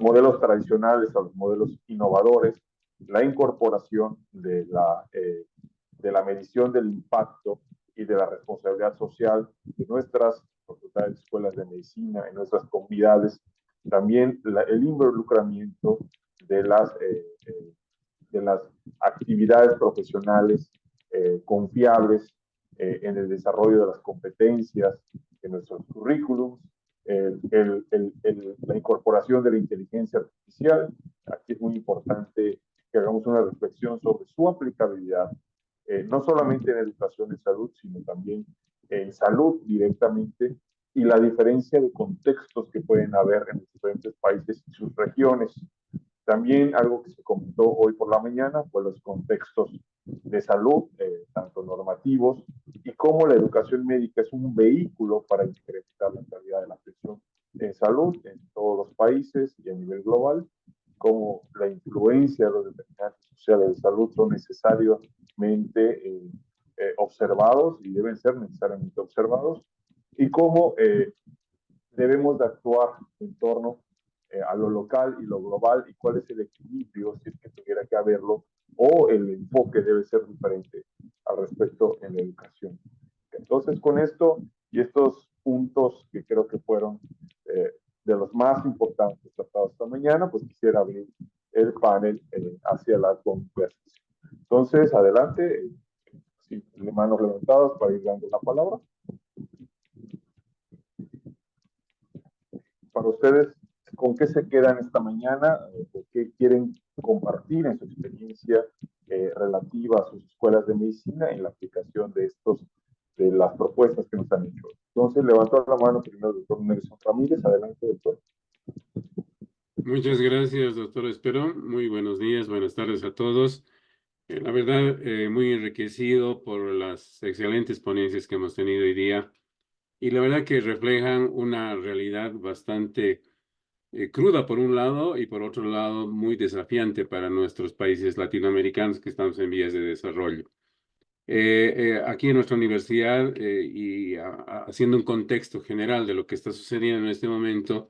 modelos tradicionales a los modelos innovadores, la incorporación de la medición del impacto y de la responsabilidad social de nuestras facultades, escuelas de medicina, en nuestras comunidades, también el involucramiento de las actividades profesionales confiables en el desarrollo de las competencias en nuestros currículums, la incorporación de la inteligencia artificial. Aquí es muy importante que hagamos una reflexión sobre su aplicabilidad, no solamente en educación y salud, sino también en salud directamente, y la diferencia de contextos que pueden haber en los diferentes países y sus regiones. También algo que se comentó hoy por la mañana fue los contextos de salud, tanto normativos, y cómo la educación médica es un vehículo para incrementar la calidad de la atención en salud en todos los países y a nivel global, cómo la influencia de los determinantes sociales de salud son necesariamente observados y deben ser necesariamente observados, y cómo debemos de actuar en torno a lo local y lo global, y cuál es el equilibrio, si es que tuviera que haberlo, o el enfoque debe ser diferente al respecto en la educación. Entonces, con esto y estos puntos que creo que fueron de los más importantes tratados esta mañana, pues quisiera abrir el panel hacia la conversación. Entonces, adelante, sí, manos levantadas para ir dando la palabra. Para ustedes, ¿con qué se quedan esta mañana? ¿Qué quieren compartir en su experiencia relativa a sus escuelas de medicina en la aplicación de las propuestas que nos han hecho? Entonces, levantó la mano primero el doctor Nelson Ramírez. Adelante, doctor. Muchas gracias, doctor Esperón. Muy buenos días, buenas tardes a todos. La verdad, muy enriquecido por las excelentes ponencias que hemos tenido hoy día, y la verdad que reflejan una realidad bastante cruda por un lado, y por otro lado muy desafiante para nuestros países latinoamericanos que estamos en vías de desarrollo. Aquí en nuestra universidad, haciendo un contexto general de lo que está sucediendo en este momento,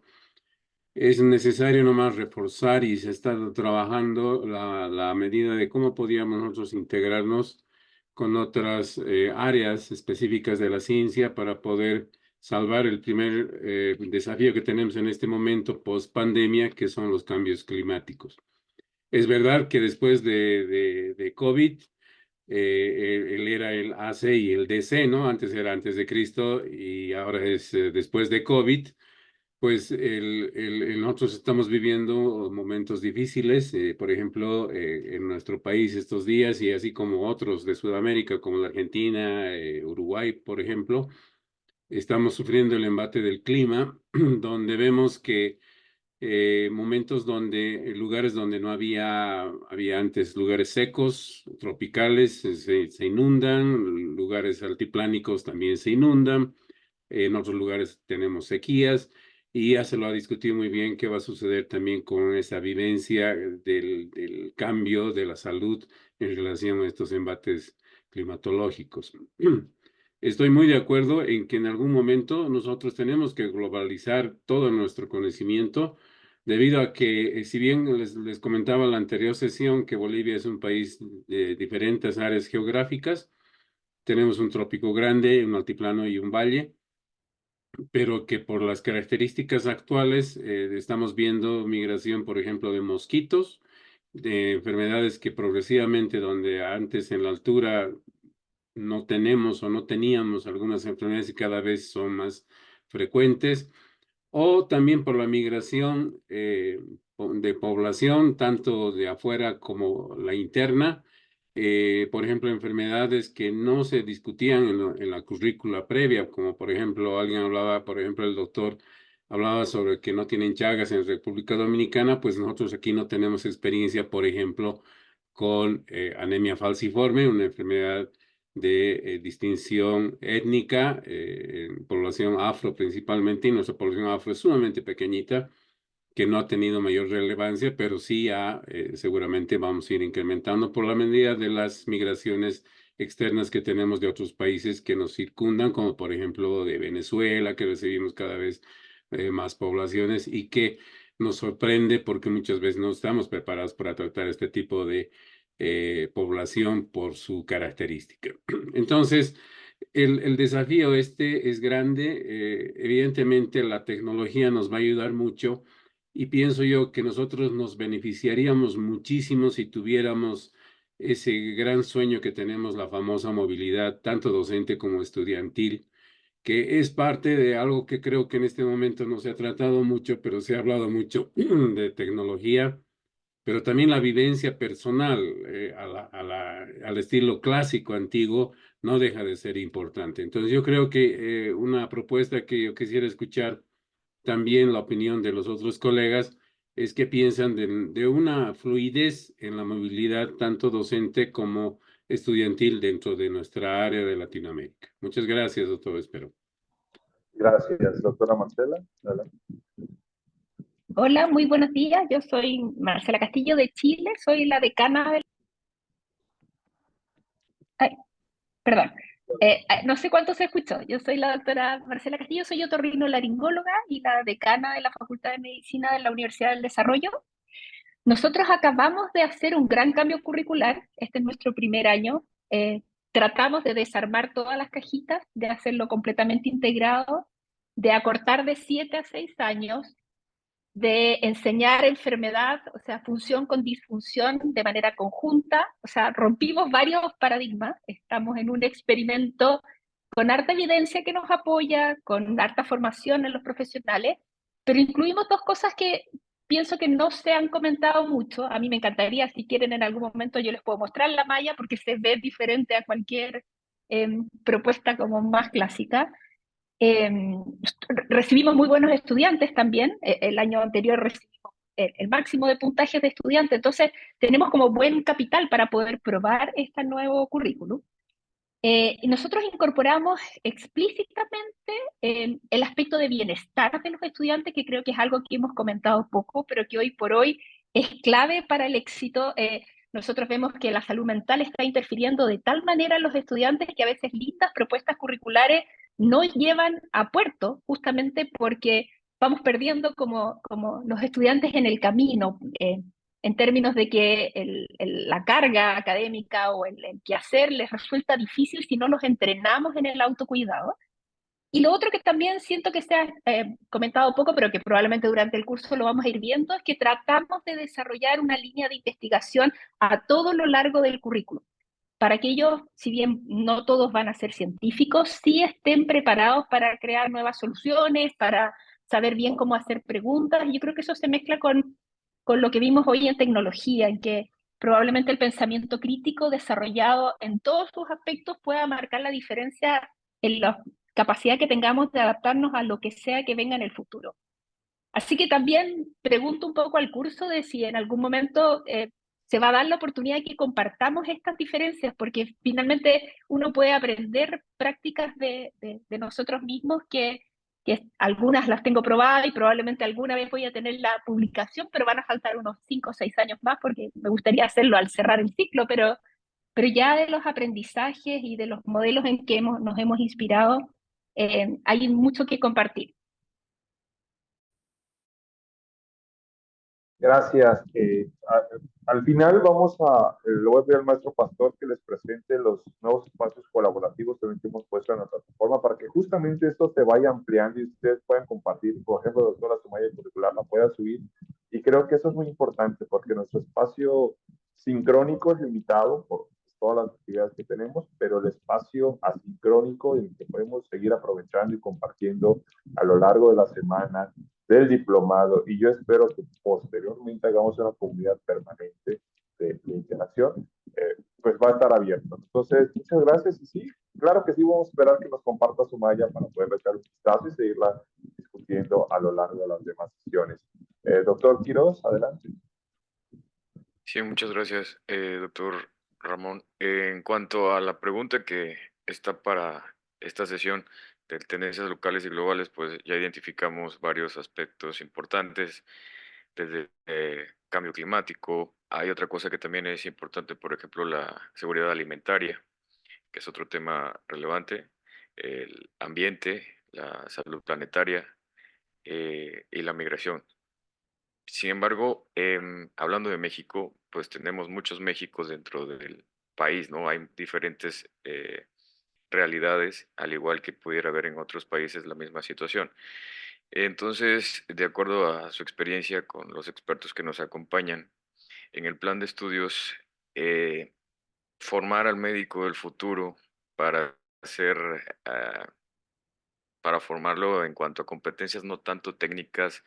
es necesario nomás reforzar, y se está trabajando la medida de cómo podíamos nosotros integrarnos con otras áreas específicas de la ciencia para poder salvar el primer desafío que tenemos en este momento post pandemia, que son los cambios climáticos. Es verdad que después de COVID, él era el AC y el DC, ¿no? Antes era antes de Cristo y ahora es después de COVID. Pues nosotros estamos viviendo momentos difíciles, por ejemplo, en nuestro país estos días, y así como otros de Sudamérica, como la Argentina, Uruguay, por ejemplo, estamos sufriendo el embate del clima, donde vemos que momentos lugares donde no había antes lugares secos, tropicales, se inundan, lugares altiplánicos también se inundan, en otros lugares tenemos sequías, y ya se lo ha discutido muy bien qué va a suceder también con esa vivencia del cambio de la salud en relación a estos embates climatológicos. Estoy muy de acuerdo en que en algún momento nosotros tenemos que globalizar todo nuestro conocimiento, debido a que, si bien les comentaba en la anterior sesión que Bolivia es un país de diferentes áreas geográficas, tenemos un trópico grande, un altiplano y un valle, pero que por las características actuales estamos viendo migración, por ejemplo, de mosquitos, de enfermedades que progresivamente, donde antes en la altura no tenemos o no teníamos algunas enfermedades, y cada vez son más frecuentes, o también por la migración de población, tanto de afuera como la interna. Por ejemplo, enfermedades que no se discutían en la currícula previa, como por ejemplo, alguien hablaba, por ejemplo, el doctor hablaba sobre que no tienen Chagas en República Dominicana, pues nosotros aquí no tenemos experiencia, por ejemplo, con anemia falciforme, una enfermedad de distinción étnica, población afro principalmente, y nuestra población afro es sumamente pequeñita, que no ha tenido mayor relevancia, pero sí seguramente vamos a ir incrementando por la medida de las migraciones externas que tenemos de otros países que nos circundan, como por ejemplo de Venezuela, que recibimos cada vez más poblaciones, y que nos sorprende porque muchas veces no estamos preparados para tratar este tipo de población por su característica. Entonces, el desafío este es grande. Evidentemente la tecnología nos va a ayudar mucho y pienso yo que nosotros nos beneficiaríamos muchísimo si tuviéramos ese gran sueño que tenemos, la famosa movilidad, tanto docente como estudiantil, que es parte de algo que creo que en este momento no se ha tratado mucho, pero se ha hablado mucho de tecnología, pero también la vivencia personal al estilo clásico, antiguo, no deja de ser importante. Entonces yo creo que una propuesta que yo quisiera escuchar también la opinión de los otros colegas es que piensan de una fluidez en la movilidad tanto docente como estudiantil dentro de nuestra área de Latinoamérica. Muchas gracias, doctor Espero. Gracias, doctora Marcela. Adelante. Hola, muy buenos días. Yo soy Marcela Castillo de Chile, soy la decana del... Ay, perdón, no sé cuánto se escuchó. Yo soy la doctora Marcela Castillo, soy otorrinolaringóloga y la decana de la Facultad de Medicina de la Universidad del Desarrollo. Nosotros acabamos de hacer un gran cambio curricular, este es nuestro primer año. Tratamos de desarmar todas las cajitas, de hacerlo completamente integrado, de acortar de 7 a 6 años, de enseñar enfermedad, o sea, función con disfunción de manera conjunta, o sea, rompimos varios paradigmas, estamos en un experimento con harta evidencia que nos apoya, con harta formación en los profesionales, pero incluimos dos cosas que pienso que no se han comentado mucho. A mí me encantaría, si quieren en algún momento yo les puedo mostrar la malla porque se ve diferente a cualquier propuesta como más clásica. Recibimos muy buenos estudiantes también. El año anterior recibimos el máximo de puntajes de estudiantes, entonces tenemos como buen capital para poder probar este nuevo currículum. Y nosotros incorporamos explícitamente el aspecto de bienestar de los estudiantes, que creo que es algo que hemos comentado poco, pero que hoy por hoy es clave para el éxito. Nosotros vemos que la salud mental está interfiriendo de tal manera en los estudiantes que a veces listas propuestas curriculares no llevan a puerto, justamente porque vamos perdiendo como los estudiantes en el camino. En términos de que la carga académica o el quehacer les resulta difícil si no los entrenamos en el autocuidado. Y lo otro que también siento que se ha comentado poco, pero que probablemente durante el curso lo vamos a ir viendo, es que tratamos de desarrollar una línea de investigación a todo lo largo del currículum, para que ellos, si bien no todos van a ser científicos, sí estén preparados para crear nuevas soluciones, para saber bien cómo hacer preguntas. Y yo creo que eso se mezcla con lo que vimos hoy en tecnología, en que probablemente el pensamiento crítico desarrollado en todos sus aspectos pueda marcar la diferencia en la capacidad que tengamos de adaptarnos a lo que sea que venga en el futuro. Así que también pregunto un poco al curso de si en algún momento se va a dar la oportunidad de que compartamos estas diferencias, porque finalmente uno puede aprender prácticas de nosotros mismos que algunas las tengo probadas y probablemente alguna vez voy a tener la publicación, pero van a faltar unos 5 o 6 años más porque me gustaría hacerlo al cerrar el ciclo, pero ya de los aprendizajes y de los modelos en que nos hemos inspirado, hay mucho que compartir. Gracias. Al final le voy a pedir al maestro Pastor que les presente los nuevos espacios colaborativos que hemos puesto en la plataforma para que justamente esto se vaya ampliando y ustedes puedan compartir. Por ejemplo, doctora, su malla curricular la pueda subir. Y creo que eso es muy importante porque nuestro espacio sincrónico es limitado por todas las actividades que tenemos, pero el espacio asincrónico en el que podemos seguir aprovechando y compartiendo a lo largo de la semana del diplomado, y yo espero que posteriormente hagamos una comunidad permanente de interacción, pues va a estar abierto. Entonces, muchas gracias, y sí, claro que sí, vamos a esperar que nos comparta su malla para poder echar un vistazo y seguirla discutiendo a lo largo de las demás sesiones. Doctor Quiroz, adelante. Sí, muchas gracias, doctor Ramón. En cuanto a la pregunta que está para esta sesión de tendencias locales y globales, pues ya identificamos varios aspectos importantes, desde cambio climático. Hay otra cosa que también es importante, por ejemplo, la seguridad alimentaria, que es otro tema relevante, el ambiente, la salud planetaria y la migración. Sin embargo, hablando de México, pues tenemos muchos Méxicos dentro del país, ¿no? Hay diferentes realidades, al igual que pudiera haber en otros países la misma situación. Entonces, de acuerdo a su experiencia con los expertos que nos acompañan, en el plan de estudios, eh, formar al médico del futuro para hacer, para formarlo en cuanto a competencias no tanto técnicas,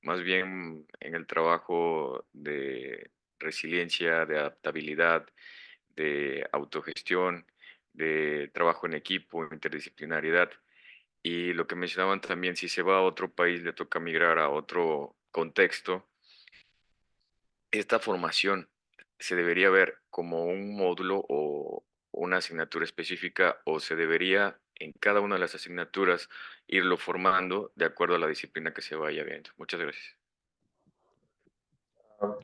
más bien en el trabajo de resiliencia, de adaptabilidad, de autogestión, de trabajo en equipo, interdisciplinariedad. Y lo que mencionaban también, si se va a otro país, le toca migrar a otro contexto, esta formación se debería ver como un módulo o una asignatura específica, o se debería en cada una de las asignaturas irlo formando de acuerdo a la disciplina que se vaya viendo. Muchas gracias.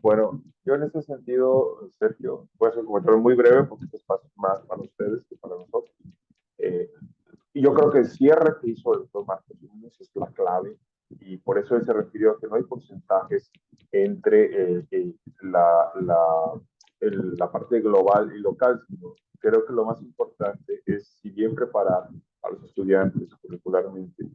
Bueno, yo en ese sentido, Sergio, voy a hacer un comentario muy breve porque este espacio es más para ustedes que para nosotros. Y yo creo que el cierre que hizo el doctor Marcos Núñez es la clave, y por eso él se refirió a que no hay porcentajes entre la parte global y local, sino creo que lo más importante es, si bien preparar a los estudiantes curricularmente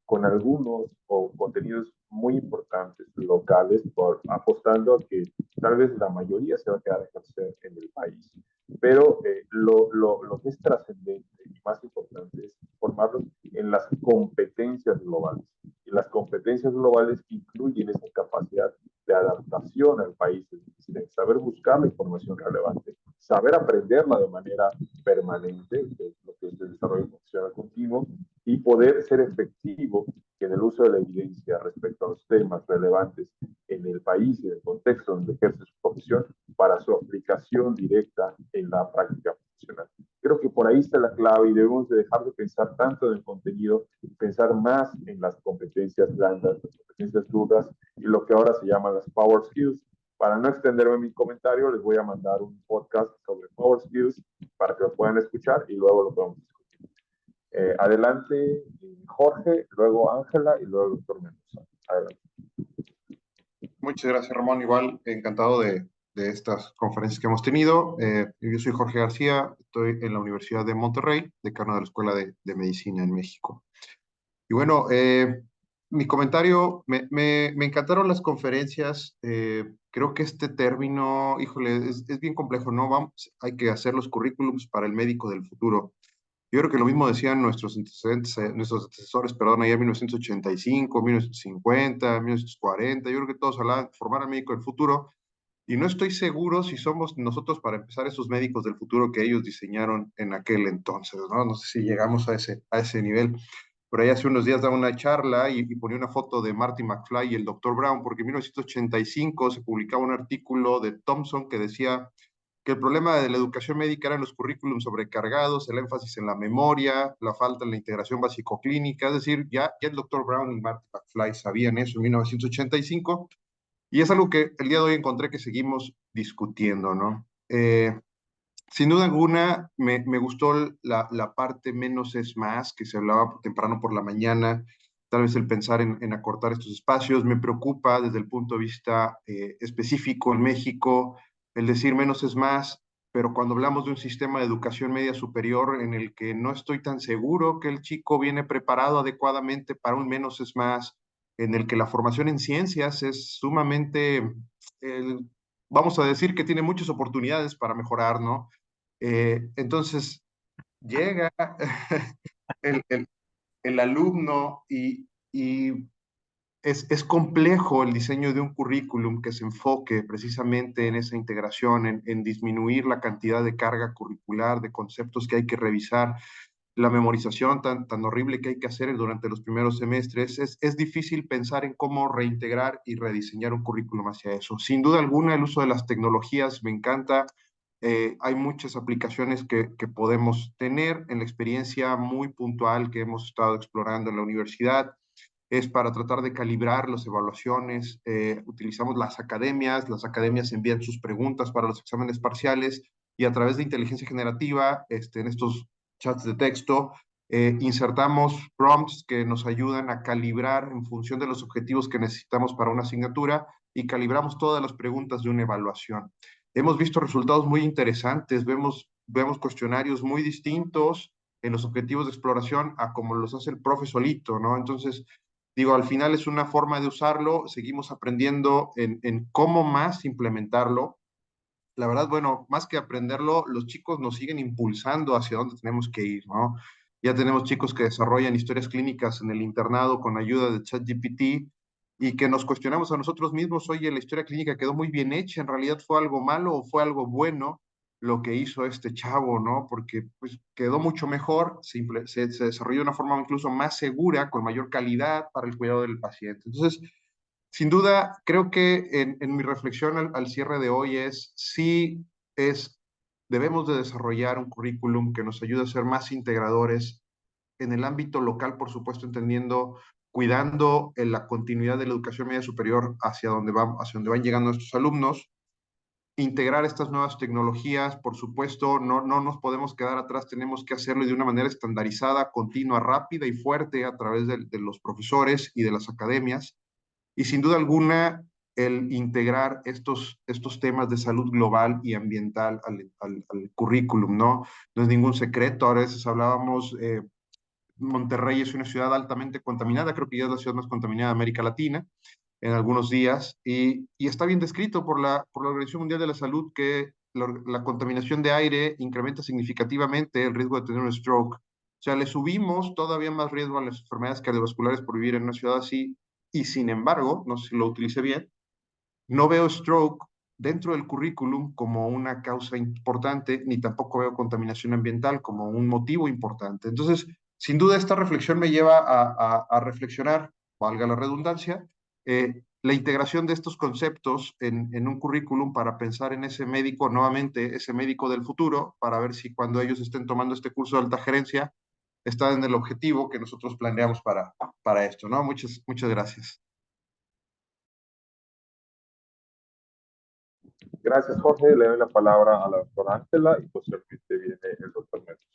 con algunos o contenidos muy importantes locales, apostando a que tal vez la mayoría se va a quedar a ejercer en el país. Pero lo que es trascendente y más importante es formarlos en las competencias globales. Y las competencias globales incluyen esa capacidad de adaptación al país, es decir, saber buscar la información relevante, saber aprenderla de manera permanente, que es lo que es el desarrollo profesional continuo, y poder ser efectivo en el uso de la evidencia respecto a los temas relevantes en el país y en el contexto donde ejerce su profesión para su aplicación directa en la práctica profesional. Creo que por ahí está la clave, y debemos de dejar de pensar tanto en el contenido y pensar más en las competencias blandas, las competencias duras y lo que ahora se llaman las Power Skills. Para no extenderme en mi comentario, les voy a mandar un podcast sobre Power Skills para que lo puedan escuchar y luego lo podemos discutir. Adelante, Jorge, luego Ángela y luego el doctor Mendoza. Adelante. Muchas gracias, Ramón. Igual, encantado de estas conferencias que hemos tenido. Yo soy Jorge García, estoy en la Universidad de Monterrey, decano de la Escuela de Medicina en México. Y bueno, mi comentario, me encantaron las conferencias. Creo que este término, híjole, es bien complejo, ¿no? Hay que hacer los currículums para el médico del futuro. Yo creo que lo mismo decían nuestros antecesores, perdón, allá en 1985, 1950, 1940. Yo creo que todos hablaban de formar al médico del futuro, y no estoy seguro si somos nosotros, para empezar, esos médicos del futuro que ellos diseñaron en aquel entonces, ¿no? No sé si llegamos a ese nivel. Por ahí hace unos días daba una charla y ponía una foto de Marty McFly y el Dr. Brown, porque en 1985 se publicaba un artículo de Thompson que decía que el problema de la educación médica eran los currículums sobrecargados, el énfasis en la memoria, la falta en la integración básico-clínica. Es decir, ya el Dr. Brown y Marty McFly sabían eso en 1985, y es algo que el día de hoy encontré que seguimos discutiendo, ¿no? Sin duda alguna, me gustó la parte menos es más, que se hablaba temprano por la mañana, tal vez el pensar en acortar estos espacios. Me preocupa desde el punto de vista específico en México el decir menos es más, pero cuando hablamos de un sistema de educación media superior en el que no estoy tan seguro que el chico viene preparado adecuadamente para un menos es más, en el que la formación en ciencias es sumamente, vamos a decir que tiene muchas oportunidades para mejorar, ¿no? Entonces llega el alumno y es complejo el diseño de un currículum que se enfoque precisamente en esa integración, en disminuir la cantidad de carga curricular, de conceptos que hay que revisar, la memorización tan horrible que hay que hacer durante los primeros semestres. Es difícil pensar en cómo reintegrar y rediseñar un currículum hacia eso. Sin duda alguna, el uso de las tecnologías me encanta. Hay muchas aplicaciones que podemos tener. En la experiencia muy puntual que hemos estado explorando en la universidad, es para tratar de calibrar las evaluaciones. Utilizamos las academias envían sus preguntas para los exámenes parciales, y a través de inteligencia generativa, en estos chats de texto, insertamos prompts que nos ayudan a calibrar en función de los objetivos que necesitamos para una asignatura, y calibramos todas las preguntas de una evaluación. Hemos visto resultados muy interesantes. Vemos vemos cuestionarios muy distintos en los objetivos de exploración a como los hace el profe solito, ¿no? Entonces, digo, al final es una forma de usarlo, seguimos aprendiendo en cómo más implementarlo. La verdad, bueno, más que aprenderlo, los chicos nos siguen impulsando hacia dónde tenemos que ir, ¿no? Ya tenemos chicos que desarrollan historias clínicas en el internado con ayuda de ChatGPT y que nos cuestionamos a nosotros mismos, oye, la historia clínica quedó muy bien hecha, ¿en realidad fue algo malo o fue algo bueno lo que hizo este chavo, ¿no? Porque pues quedó mucho mejor, se desarrolló de una forma incluso más segura, con mayor calidad para el cuidado del paciente. Entonces, sin duda, creo que en mi reflexión al cierre de hoy sí debemos de desarrollar un currículum que nos ayude a ser más integradores en el ámbito local, por supuesto, entendiendo, cuidando la continuidad de la educación media superior hacia donde van llegando nuestros alumnos, integrar estas nuevas tecnologías, por supuesto, no nos podemos quedar atrás, tenemos que hacerlo de una manera estandarizada, continua, rápida y fuerte a través de los profesores y de las academias. Y sin duda alguna, el integrar estos temas de salud global y ambiental al currículum, ¿no? No es ningún secreto, ahora a veces hablábamos, Monterrey es una ciudad altamente contaminada, creo que ya es la ciudad más contaminada de América Latina en algunos días, y está bien descrito por la Organización Mundial de la Salud que la contaminación de aire incrementa significativamente el riesgo de tener un stroke. O sea, le subimos todavía más riesgo a las enfermedades cardiovasculares por vivir en una ciudad así, y sin embargo, no sé si lo utilicé bien, no veo stroke dentro del currículum como una causa importante, ni tampoco veo contaminación ambiental como un motivo importante. Entonces, sin duda, esta reflexión me lleva a reflexionar, valga la redundancia, la integración de estos conceptos en un currículum para pensar en ese médico, nuevamente, ese médico del futuro, para ver si cuando ellos estén tomando este curso de alta gerencia, está en el objetivo que nosotros planeamos para esto, ¿no? Muchas gracias. Gracias, Jorge. Le doy la palabra a la doctora Ángela y posteriormente viene el doctor Méndez.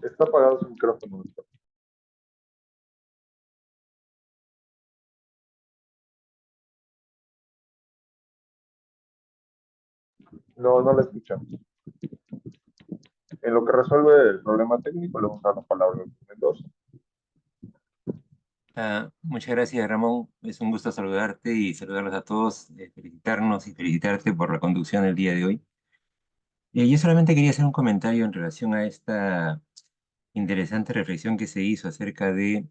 Está apagado su micrófono, doctor. No la escuchamos. En lo que resuelve el problema técnico, le vamos a dar la palabra al doctor Mendoza. Muchas gracias, Ramón. Es un gusto saludarte y saludarlos a todos, felicitarnos y felicitarte por la conducción del día de hoy. Yo solamente quería hacer un comentario en relación a esta interesante reflexión que se hizo acerca de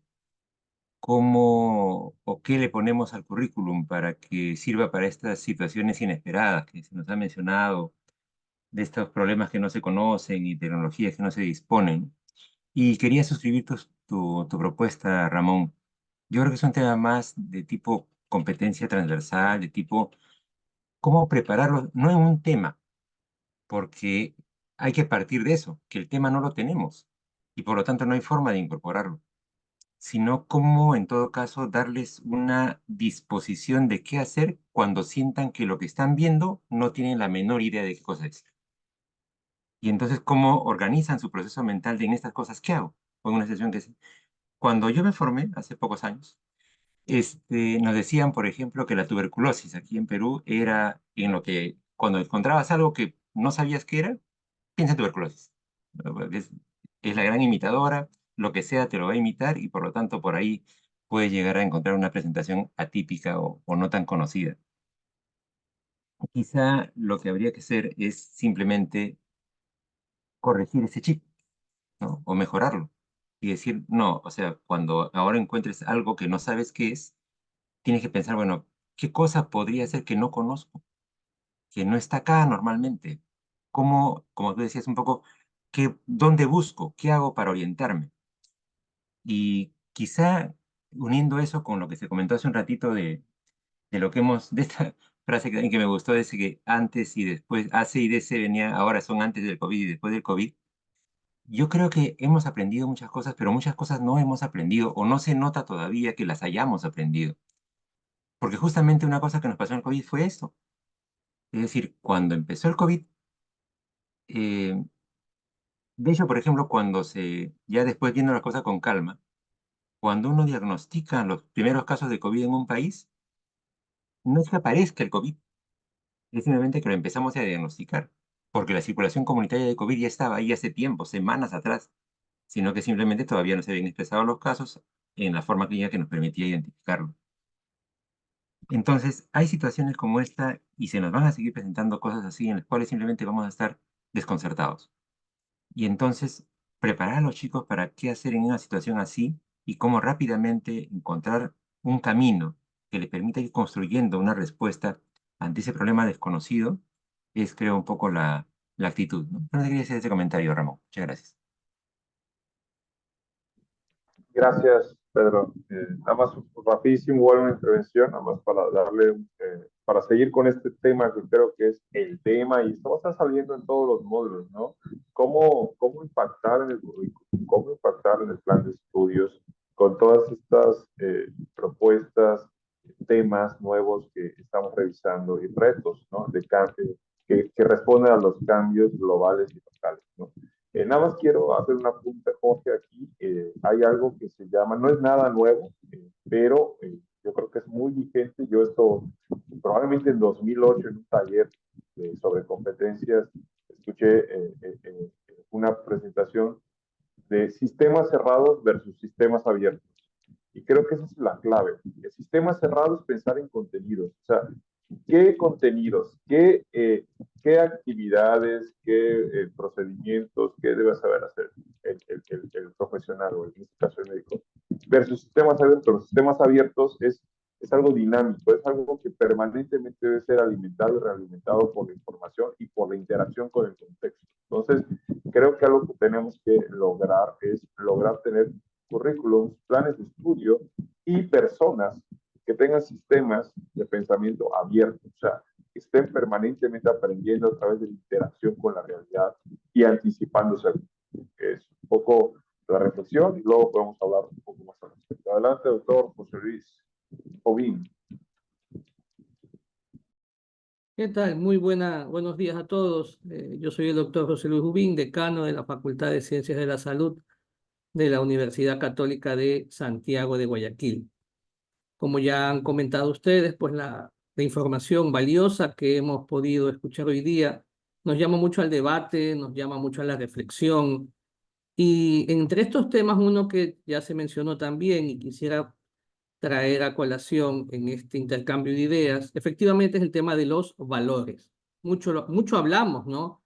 cómo o qué le ponemos al currículum para que sirva para estas situaciones inesperadas que se nos ha mencionado, de estos problemas que no se conocen y tecnologías que no se disponen. Y quería suscribir tu propuesta, Ramón. Yo creo que es un tema más de tipo competencia transversal, de tipo cómo prepararlo, no en un tema, porque hay que partir de eso, que el tema no lo tenemos y por lo tanto no hay forma de incorporarlo, sino cómo en todo caso darles una disposición de qué hacer cuando sientan que lo que están viendo no tienen la menor idea de qué cosa es. Y entonces cómo organizan su proceso mental de en estas cosas, ¿qué hago? Fue una sesión que cuando yo me formé hace pocos años, nos decían, por ejemplo, que la tuberculosis aquí en Perú era en lo que cuando encontrabas algo que no sabías qué era, piensa en tuberculosis. Es la gran imitadora, lo que sea te lo va a imitar y por lo tanto por ahí puedes llegar a encontrar una presentación atípica o no tan conocida. Quizá lo que habría que hacer es simplemente corregir ese chip, ¿no? O mejorarlo y decir, no, o sea, cuando ahora encuentres algo que no sabes qué es, tienes que pensar, bueno, ¿qué cosa podría ser que no conozco, que no está acá normalmente? ¿Cómo, como tú decías un poco, dónde busco? ¿Qué hago para orientarme? Y quizá uniendo eso con lo que se comentó hace un ratito de lo que de esta frase que me gustó, de ese que antes y después, hace y DC venía, ahora son antes del COVID y después del COVID. Yo creo que hemos aprendido muchas cosas, pero muchas cosas no hemos aprendido o no se nota todavía que las hayamos aprendido. Porque justamente una cosa que nos pasó en el COVID fue esto. Es decir, cuando empezó el COVID, De hecho, por ejemplo, ya después viendo las cosas con calma, cuando uno diagnostica los primeros casos de COVID en un país, no es que aparezca el COVID, es simplemente que lo empezamos a diagnosticar, porque la circulación comunitaria de COVID ya estaba ahí hace tiempo, semanas atrás, sino que simplemente todavía no se habían expresado los casos en la forma clínica que nos permitía identificarlo. Entonces, hay situaciones como esta y se nos van a seguir presentando cosas así en las cuales simplemente vamos a estar desconcertados. Y entonces, preparar a los chicos para qué hacer en una situación así y cómo rápidamente encontrar un camino que les permita ir construyendo una respuesta ante ese problema desconocido es, creo, un poco la actitud, ¿no? No quería hacer ese comentario, Ramón. Muchas gracias. Gracias, Pedro. Nada más rapidísimo, igual una intervención, nada más para darle, para seguir con este tema que creo que es el tema y esto está saliendo en todos los módulos, ¿no? ¿Cómo impactar en el currículum? ¿Cómo impactar en el plan de estudios con todas estas propuestas, temas nuevos que estamos revisando y retos, ¿no? De cambio, que responden a los cambios globales y locales, ¿no? Nada más quiero hacer una punta, Jorge, aquí. Hay algo que se llama, no es nada nuevo, pero yo creo que es muy vigente. Yo esto, probablemente en 2008, en un taller sobre competencias, escuché una presentación de sistemas cerrados versus sistemas abiertos. Y creo que esa es la clave. El sistema cerrado es pensar en contenidos. O sea, ¿qué contenidos, qué actividades, qué procedimientos, qué debe saber hacer el profesional o en este caso el médico? Versus sistemas abiertos. Los sistemas abiertos es algo dinámico, es algo que permanentemente debe ser alimentado y realimentado por la información y por la interacción con el contexto. Entonces, creo que algo que tenemos que lograr es lograr tener currículums, planes de estudio y personas que tengan sistemas de pensamiento abiertos, o sea, que estén permanentemente aprendiendo a través de la interacción con la realidad y anticipándose. Es un poco la reflexión y luego podemos hablar un poco más al respecto. Adelante, doctor José Luis Hubín. ¿Qué tal? Buenos días a todos. Yo soy el doctor José Luis Hubín, decano de la Facultad de Ciencias de la Salud de la Universidad Católica de Santiago de Guayaquil. Como ya han comentado ustedes, pues la información valiosa que hemos podido escuchar hoy día nos llama mucho al debate, nos llama mucho a la reflexión. Y entre estos temas, uno que ya se mencionó también y quisiera traer a colación en este intercambio de ideas, efectivamente es el tema de los valores. Mucho hablamos, ¿no?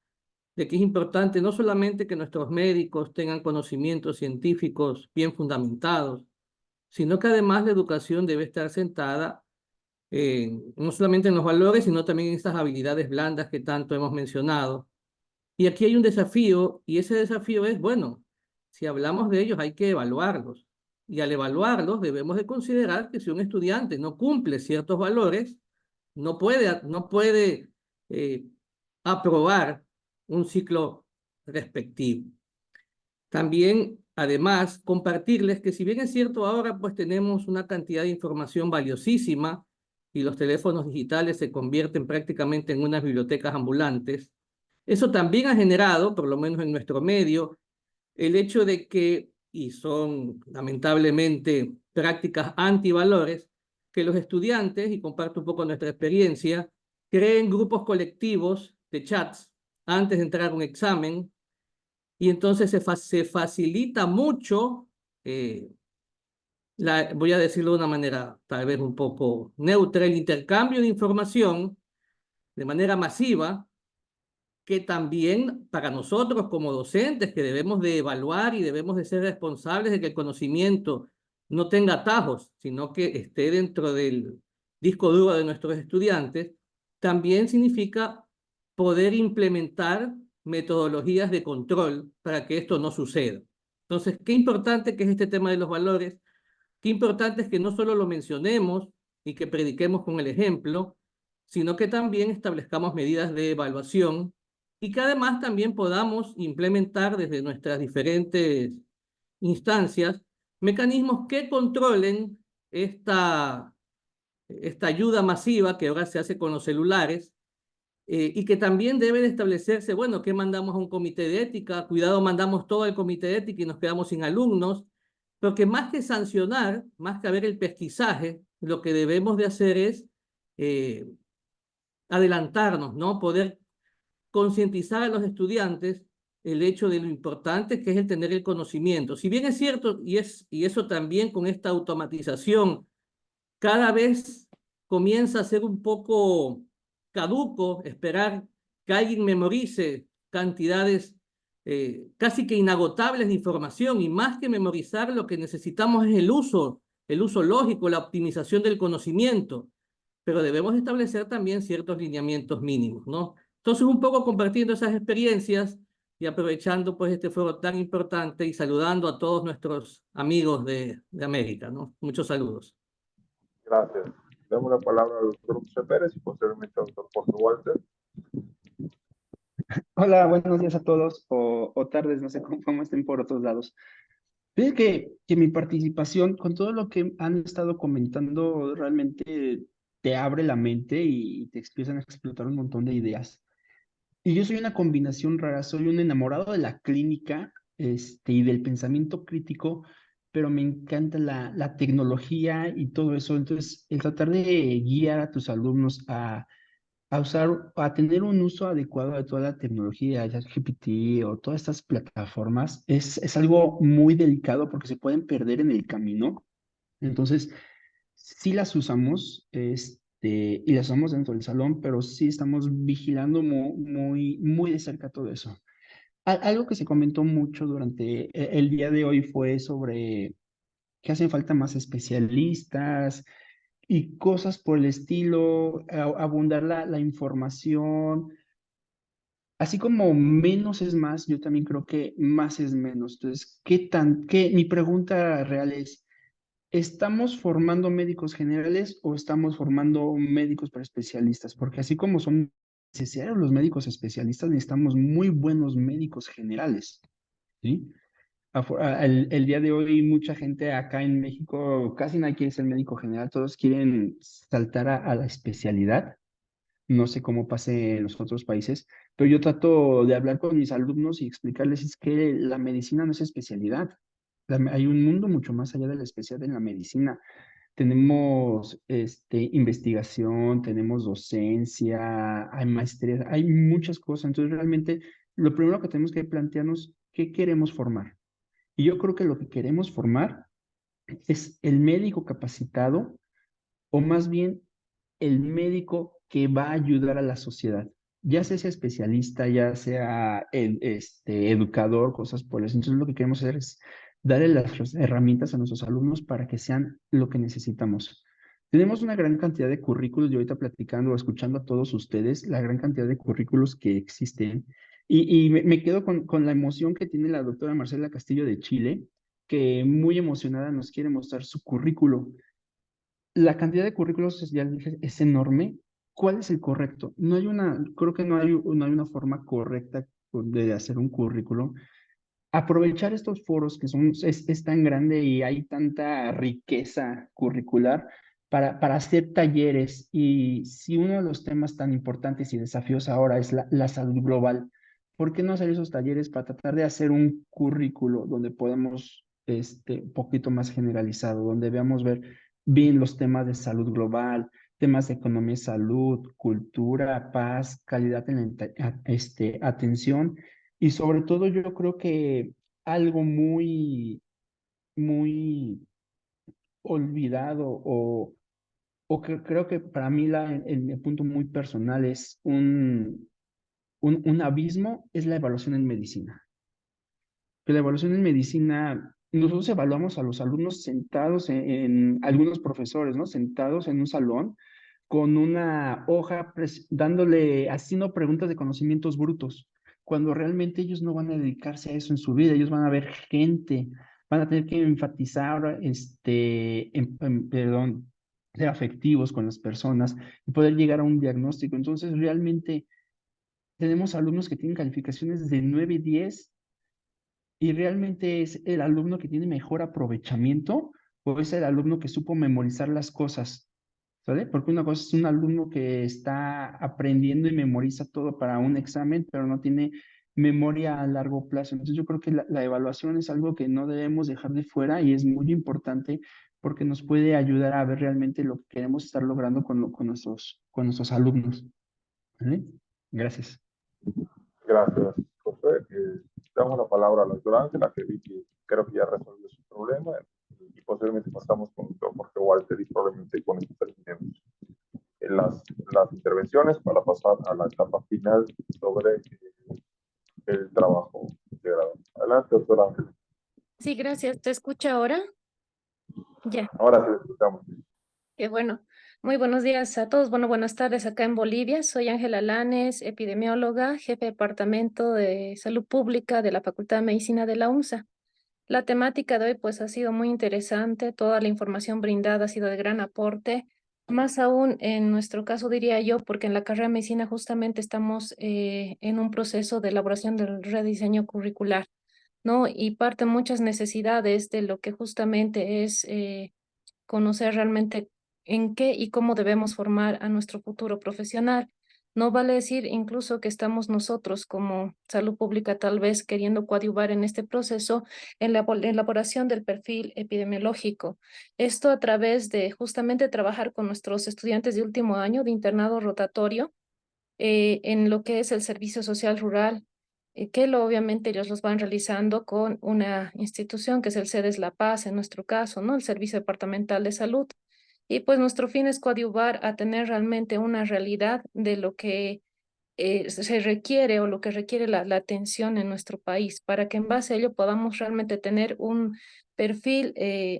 De que es importante no solamente que nuestros médicos tengan conocimientos científicos bien fundamentados, sino que además la educación debe estar sentada no solamente en los valores, sino también en estas habilidades blandas que tanto hemos mencionado. Y aquí hay un desafío, y ese desafío es, bueno, si hablamos de ellos hay que evaluarlos. Y al evaluarlos debemos de considerar que si un estudiante no cumple ciertos valores, no puede aprobar un ciclo respectivo. También, además, compartirles que si bien es cierto ahora pues tenemos una cantidad de información valiosísima y los teléfonos digitales se convierten prácticamente en unas bibliotecas ambulantes, eso también ha generado, por lo menos en nuestro medio, el hecho de que, y son lamentablemente prácticas antivalores, que los estudiantes, y comparto un poco nuestra experiencia, creen grupos colectivos de chats antes de entrar a un examen, y entonces se facilita mucho, voy a decirlo de una manera tal vez un poco neutra, el intercambio de información de manera masiva, que también para nosotros como docentes que debemos de evaluar y debemos de ser responsables de que el conocimiento no tenga atajos, sino que esté dentro del disco duro de nuestros estudiantes, también significa poder implementar metodologías de control para que esto no suceda. Entonces, qué importante que es este tema de los valores, qué importante es que no solo lo mencionemos y que prediquemos con el ejemplo, sino que también establezcamos medidas de evaluación y que además también podamos implementar desde nuestras diferentes instancias mecanismos que controlen esta ayuda masiva que ahora se hace con los celulares y que también debe de establecerse, bueno, ¿qué mandamos a un comité de ética? Cuidado, mandamos todo al comité de ética y nos quedamos sin alumnos. Pero que más que sancionar, más que haber el pesquisaje, lo que debemos de hacer es adelantarnos, ¿no? Poder concientizar a los estudiantes el hecho de lo importante que es el tener el conocimiento. Si bien es cierto, y eso también con esta automatización, cada vez comienza a ser un poco caduco esperar que alguien memorice cantidades casi que inagotables de información, y más que memorizar, lo que necesitamos es el uso lógico, la optimización del conocimiento, pero debemos establecer también ciertos lineamientos mínimos, ¿no? Entonces, un poco compartiendo esas experiencias y aprovechando pues este foro tan importante y saludando a todos nuestros amigos de América, ¿no? Muchos saludos. Gracias. Damos la palabra al doctor José Pérez y posteriormente al doctor Jorge Walter. Hola, buenos días a todos, o tardes, no sé cómo estén por otros lados. Fíjate que mi participación, con todo lo que han estado comentando, realmente te abre la mente y te empiezan a explotar un montón de ideas. Y yo soy una combinación rara, soy un enamorado de la clínica, y del pensamiento crítico, pero me encanta la tecnología y todo eso. Entonces, el tratar de guiar a tus alumnos a usar, a tener un uso adecuado de toda la tecnología, ya ChatGPT o todas estas plataformas, es algo muy delicado porque se pueden perder en el camino. Entonces, sí las usamos, y las usamos dentro del salón, pero sí estamos vigilando muy de cerca todo eso. Algo que se comentó mucho durante el día de hoy fue sobre que hacen falta más especialistas y cosas por el estilo, abundar la información. Así como menos es más, yo también creo que más es menos. Entonces, mi pregunta real es, ¿estamos formando médicos generales o estamos formando médicos para especialistas? Porque así como son necesarios los médicos especialistas, necesitamos muy buenos médicos generales, ¿sí? El día de hoy mucha gente acá en México, casi nadie quiere ser médico general, todos quieren saltar a la especialidad. No sé cómo pase en los otros países, pero yo trato de hablar con mis alumnos y explicarles es que la medicina no es especialidad. Hay un mundo mucho más allá de la especialidad en la medicina. Tenemos investigación, tenemos docencia, hay maestrías, hay muchas cosas. Entonces, realmente, lo primero que tenemos que plantearnos, ¿qué queremos formar? Y yo creo que lo que queremos formar es el médico capacitado, o más bien el médico que va a ayudar a la sociedad, ya sea especialista, ya sea educador, cosas por eso. Entonces, lo que queremos hacer es darle las herramientas a nuestros alumnos para que sean lo que necesitamos. Tenemos una gran cantidad de currículos, y ahorita platicando o escuchando a todos ustedes, la gran cantidad de currículos que existen, y me quedo con la emoción que tiene la doctora Marcela Castillo de Chile, que muy emocionada nos quiere mostrar su currículo. La cantidad de currículos, ya dije, es enorme. ¿Cuál es el correcto? Creo que no hay una forma correcta de hacer un currículo. Aprovechar estos foros que es tan grande y hay tanta riqueza curricular para hacer talleres. Y si uno de los temas tan importantes y desafíos ahora es la salud global, ¿por qué no hacer esos talleres para tratar de hacer un currículo donde podamos, un poquito más generalizado, donde veamos ver bien los temas de salud global, temas de economía y salud, cultura, paz, calidad en la atención? Y sobre todo yo creo que algo muy olvidado, o que creo que para mí el punto muy personal es un abismo, es la evaluación en medicina. Que la evaluación en medicina, nosotros evaluamos a los alumnos sentados en algunos profesores, ¿no? Sentados en un salón con una hoja haciendo preguntas de conocimientos brutos, cuando realmente ellos no van a dedicarse a eso en su vida. Ellos van a ver gente, van a tener que enfatizar, perdón, ser afectivos con las personas y poder llegar a un diagnóstico. Entonces, realmente tenemos alumnos que tienen calificaciones de 9 y 10, y realmente es el alumno que tiene mejor aprovechamiento, o es el alumno que supo memorizar las cosas. ¿sale? Porque una cosa es un alumno que está aprendiendo y memoriza todo para un examen, pero no tiene memoria a largo plazo. Entonces yo creo que la evaluación es algo que no debemos dejar de fuera y es muy importante porque nos puede ayudar a ver realmente lo que queremos estar logrando con nuestros alumnos. ¿Vale? Gracias. Gracias, José. Damos la palabra a la doctora Ángela, que vi que creo que ya resolvió su problema, y posiblemente pasamos con el doctor Jorge Walter y probablemente con esto terminemos las intervenciones para pasar a la etapa final sobre el trabajo integrado. Adelante, doctora Ángela. Sí, gracias. ¿Te escucha ahora? Ya, Ahora sí escuchamos. qué bueno. Muy buenos días a todos. Bueno, buenas tardes acá en Bolivia. Soy Ángela Lanes, epidemióloga, jefe de departamento de salud pública de la Facultad de Medicina de la UNSA. La temática de hoy pues ha sido muy interesante. Toda la información brindada ha sido de gran aporte. Más aún en nuestro caso diría yo, porque en la carrera de medicina justamente estamos en un proceso de elaboración del rediseño curricular, ¿no? Y parten muchas necesidades de lo que justamente es conocer realmente en qué y cómo debemos formar a nuestro futuro profesional. No vale decir incluso que estamos nosotros como salud pública tal vez queriendo coadyuvar en este proceso en la elaboración del perfil epidemiológico. Esto a través de justamente trabajar con nuestros estudiantes de último año de internado rotatorio en lo que es el servicio social rural, obviamente ellos los van realizando con una institución que es el CEDES La Paz, en nuestro caso, ¿no? El Servicio Departamental de Salud. Y pues nuestro fin es coadyuvar a tener realmente una realidad de lo que se requiere o lo que requiere la atención en nuestro país, para que en base a ello podamos realmente tener un perfil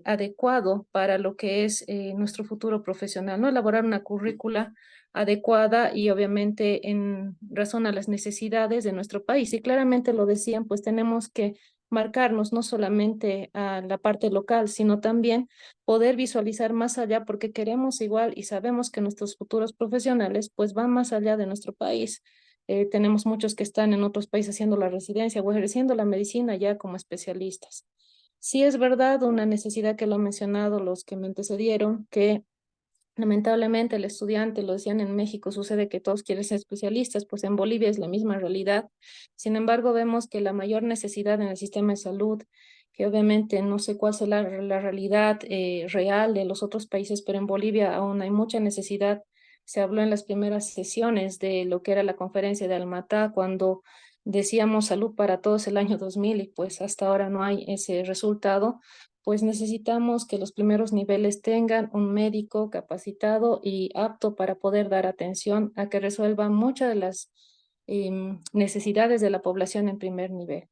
adecuado para lo que es nuestro futuro profesional, ¿no? Elaborar una currícula adecuada y obviamente en razón a las necesidades de nuestro país. Y claramente lo decían, pues tenemos que marcarnos no solamente a la parte local, sino también poder visualizar más allá, porque queremos igual y sabemos que nuestros futuros profesionales pues van más allá de nuestro país. Tenemos muchos que están en otros países haciendo la residencia o ejerciendo la medicina ya como especialistas. Sí es verdad, una necesidad que lo han mencionado los que me antecedieron, que lamentablemente el estudiante, lo decían en México, sucede que todos quieren ser especialistas, pues en Bolivia es la misma realidad. Sin embargo, vemos que la mayor necesidad en el sistema de salud, que obviamente no sé cuál será la realidad real de los otros países, pero en Bolivia aún hay mucha necesidad. Se habló en las primeras sesiones de lo que era la conferencia de Almatá, cuando decíamos salud para todos el año 2000 y pues hasta ahora no hay ese resultado. Pues necesitamos que los primeros niveles tengan un médico capacitado y apto para poder dar atención a que resuelva muchas de las necesidades de la población en primer nivel.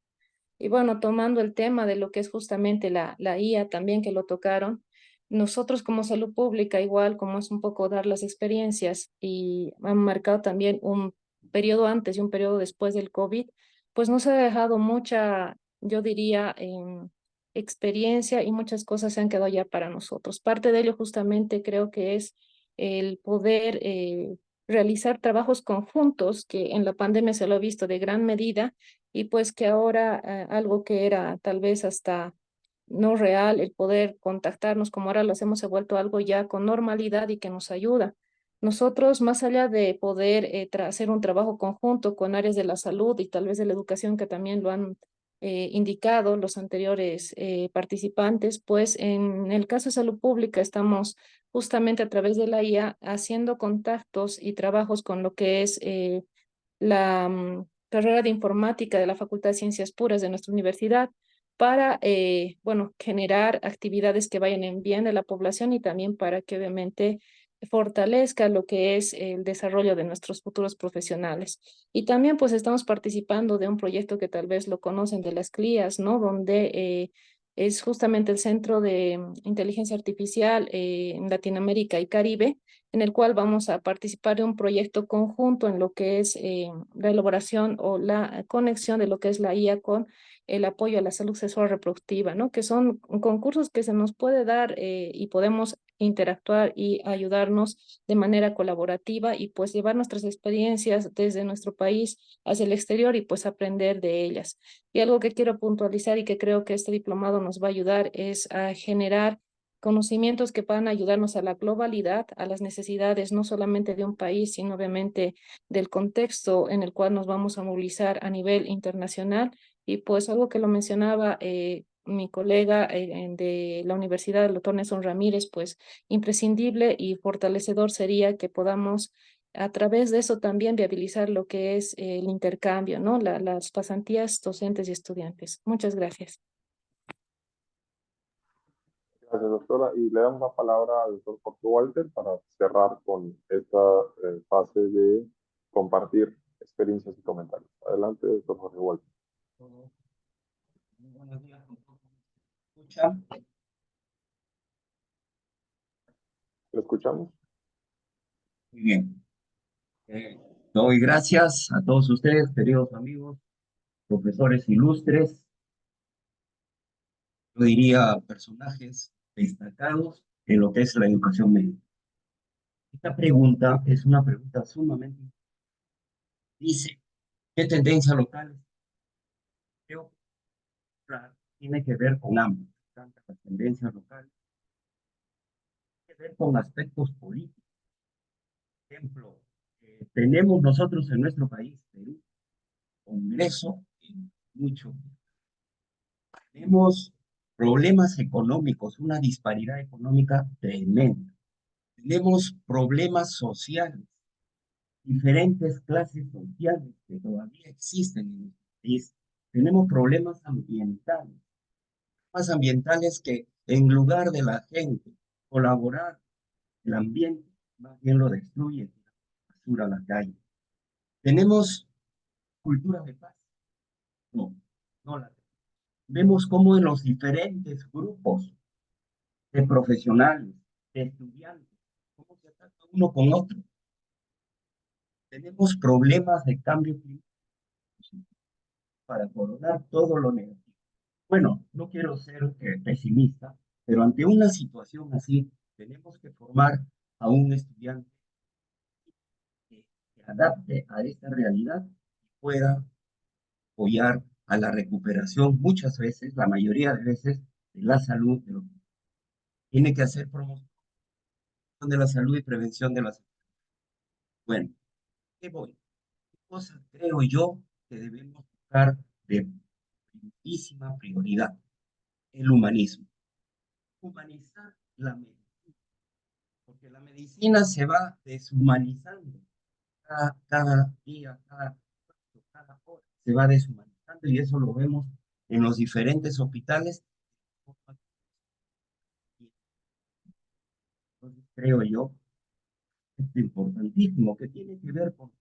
Y bueno, tomando el tema de lo que es justamente la IA también que lo tocaron, nosotros como salud pública, igual como es un poco dar las experiencias y han marcado también un periodo antes y un periodo después del COVID, pues nos ha dejado mucha, yo diría, experiencia y muchas cosas se han quedado ya para nosotros. Parte de ello justamente creo que es el poder realizar trabajos conjuntos, que en la pandemia se lo ha visto de gran medida, y pues que ahora algo que era tal vez hasta no real, el poder contactarnos como ahora lo hacemos, se ha vuelto algo ya con normalidad y que nos ayuda. Nosotros, más allá de poder hacer un trabajo conjunto con áreas de la salud y tal vez de la educación, que también lo han indicado los anteriores participantes, pues en el caso de salud pública estamos justamente a través de la IA haciendo contactos y trabajos con lo que es la carrera de informática de la Facultad de Ciencias Puras de nuestra universidad para, bueno, generar actividades que vayan en bien de la población y también para que obviamente fortalezca lo que es el desarrollo de nuestros futuros profesionales. Y también pues estamos participando de un proyecto que tal vez lo conocen de las CLIAS, ¿no? Donde es justamente el Centro de Inteligencia Artificial en Latinoamérica y Caribe, en el cual vamos a participar de un proyecto conjunto en lo que es la elaboración o la conexión de lo que es la IA con el apoyo a la salud sexual reproductiva, ¿no? Que son concursos que se nos puede dar y podemos interactuar y ayudarnos de manera colaborativa y pues llevar nuestras experiencias desde nuestro país hacia el exterior y pues aprender de ellas. Y algo que quiero puntualizar y que creo que este diplomado nos va a ayudar es a generar conocimientos que puedan ayudarnos a la globalidad, a las necesidades no solamente de un país, sino obviamente del contexto en el cual nos vamos a movilizar a nivel internacional. Y pues algo que lo mencionaba mi colega de la Universidad, el doctor Nelson Ramírez, pues imprescindible y fortalecedor sería que podamos a través de eso también viabilizar lo que es el intercambio, ¿no? Las pasantías docentes y estudiantes. Muchas gracias. Gracias, doctora. Y le damos la palabra al doctor Jorge Walter para cerrar con esta fase de compartir experiencias y comentarios. Adelante, doctor Jorge Walter. Buenos días, ¿escucha? ¿Lo escuchamos? Muy bien. Doy gracias a todos ustedes, queridos amigos, profesores ilustres, yo diría personajes destacados en lo que es la educación médica. Esta pregunta es una pregunta sumamente importante. Dice, ¿qué tendencias locales? Creo que tiene que ver con ambos, tanto las tendencias locales, tiene que ver con aspectos políticos. Por ejemplo, tenemos nosotros en nuestro país, Perú, Congreso, mucho. Tenemos problemas económicos, una disparidad económica tremenda. Tenemos problemas sociales, diferentes clases sociales que todavía existen en nuestro país. Tenemos problemas ambientales que en lugar de la gente colaborar el ambiente, más bien lo destruye, basura a la calle. Tenemos cultura de paz. No la tenemos. Vemos cómo en los diferentes grupos de profesionales, de estudiantes, cómo se trata uno con otro. Tenemos problemas de cambio climático para coronar todo lo negativo. Bueno, no quiero ser pesimista, pero ante una situación así, tenemos que formar a un estudiante que se adapte a esta realidad y pueda apoyar a la recuperación, muchas veces, la mayoría de veces, de la salud. Tiene que hacer promoción de la salud y prevención de la salud. Bueno, ¿qué voy? ¿Qué cosa creo yo que debemos buscar de primerísima prioridad? El humanismo. Humanizar la medicina. Porque la medicina se va deshumanizando cada día, cada hora. Se va deshumanizando y eso lo vemos en los diferentes hospitales. Entonces, creo yo, es importantísimo que tiene que ver con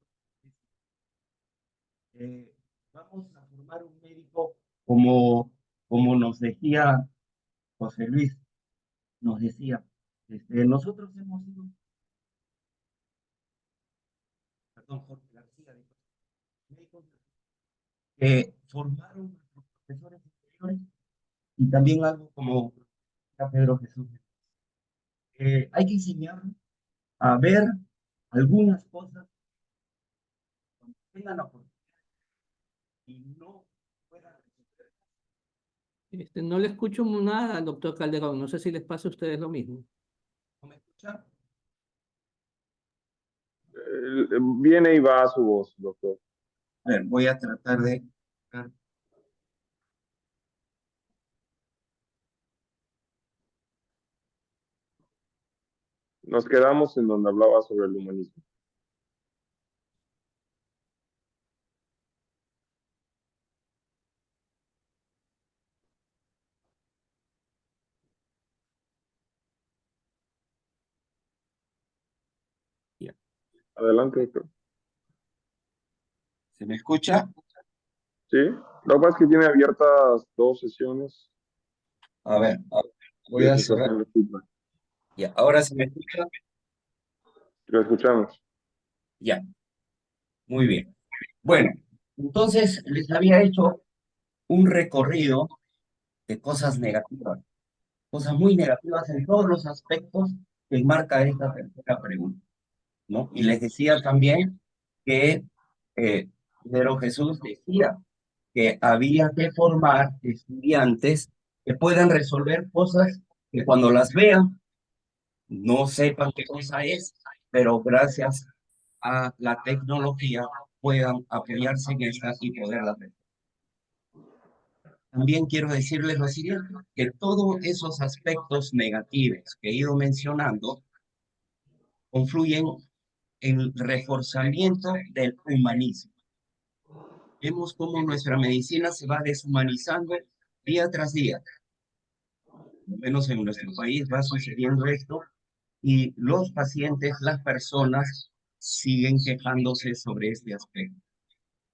vamos a formar un médico como nos decía José Luis, nos decía, nosotros hemos sido, perdón, Jorge García, médicos que formaron a los profesores anteriores y también algo como a Pedro Jesús. Hay que enseñarnos a ver algunas cosas cuando tengan la oportunidad y no puedan resolver. No le escucho nada al doctor Calderón. No sé si les pasa a ustedes lo mismo. ¿No me escuchan? Viene y va su voz, doctor. A ver, voy a tratar de... Nos quedamos en donde hablaba sobre el humanismo. Adelante, doctor. ¿Se me escucha? Sí, lo que pasa es que tiene abiertas dos sesiones. A ver, voy a cerrar. Ya, ahora se me escucha. Lo escuchamos. Ya, muy bien. Bueno, entonces les había hecho un recorrido de cosas negativas, cosas muy negativas en todos los aspectos que enmarca esta tercera pregunta, ¿no? Y les decía también que Pedro Jesús decía que había que formar estudiantes que puedan resolver cosas que cuando las vean no sepan qué cosa es, pero gracias a la tecnología puedan apoyarse en esta y poderla ver. También quiero decirles lo siguiente, que todos esos aspectos negativos que he ido mencionando confluyen en el reforzamiento del humanismo. Vemos cómo nuestra medicina se va deshumanizando día tras día. Al menos en nuestro país va sucediendo esto y los pacientes, las personas, siguen quejándose sobre este aspecto.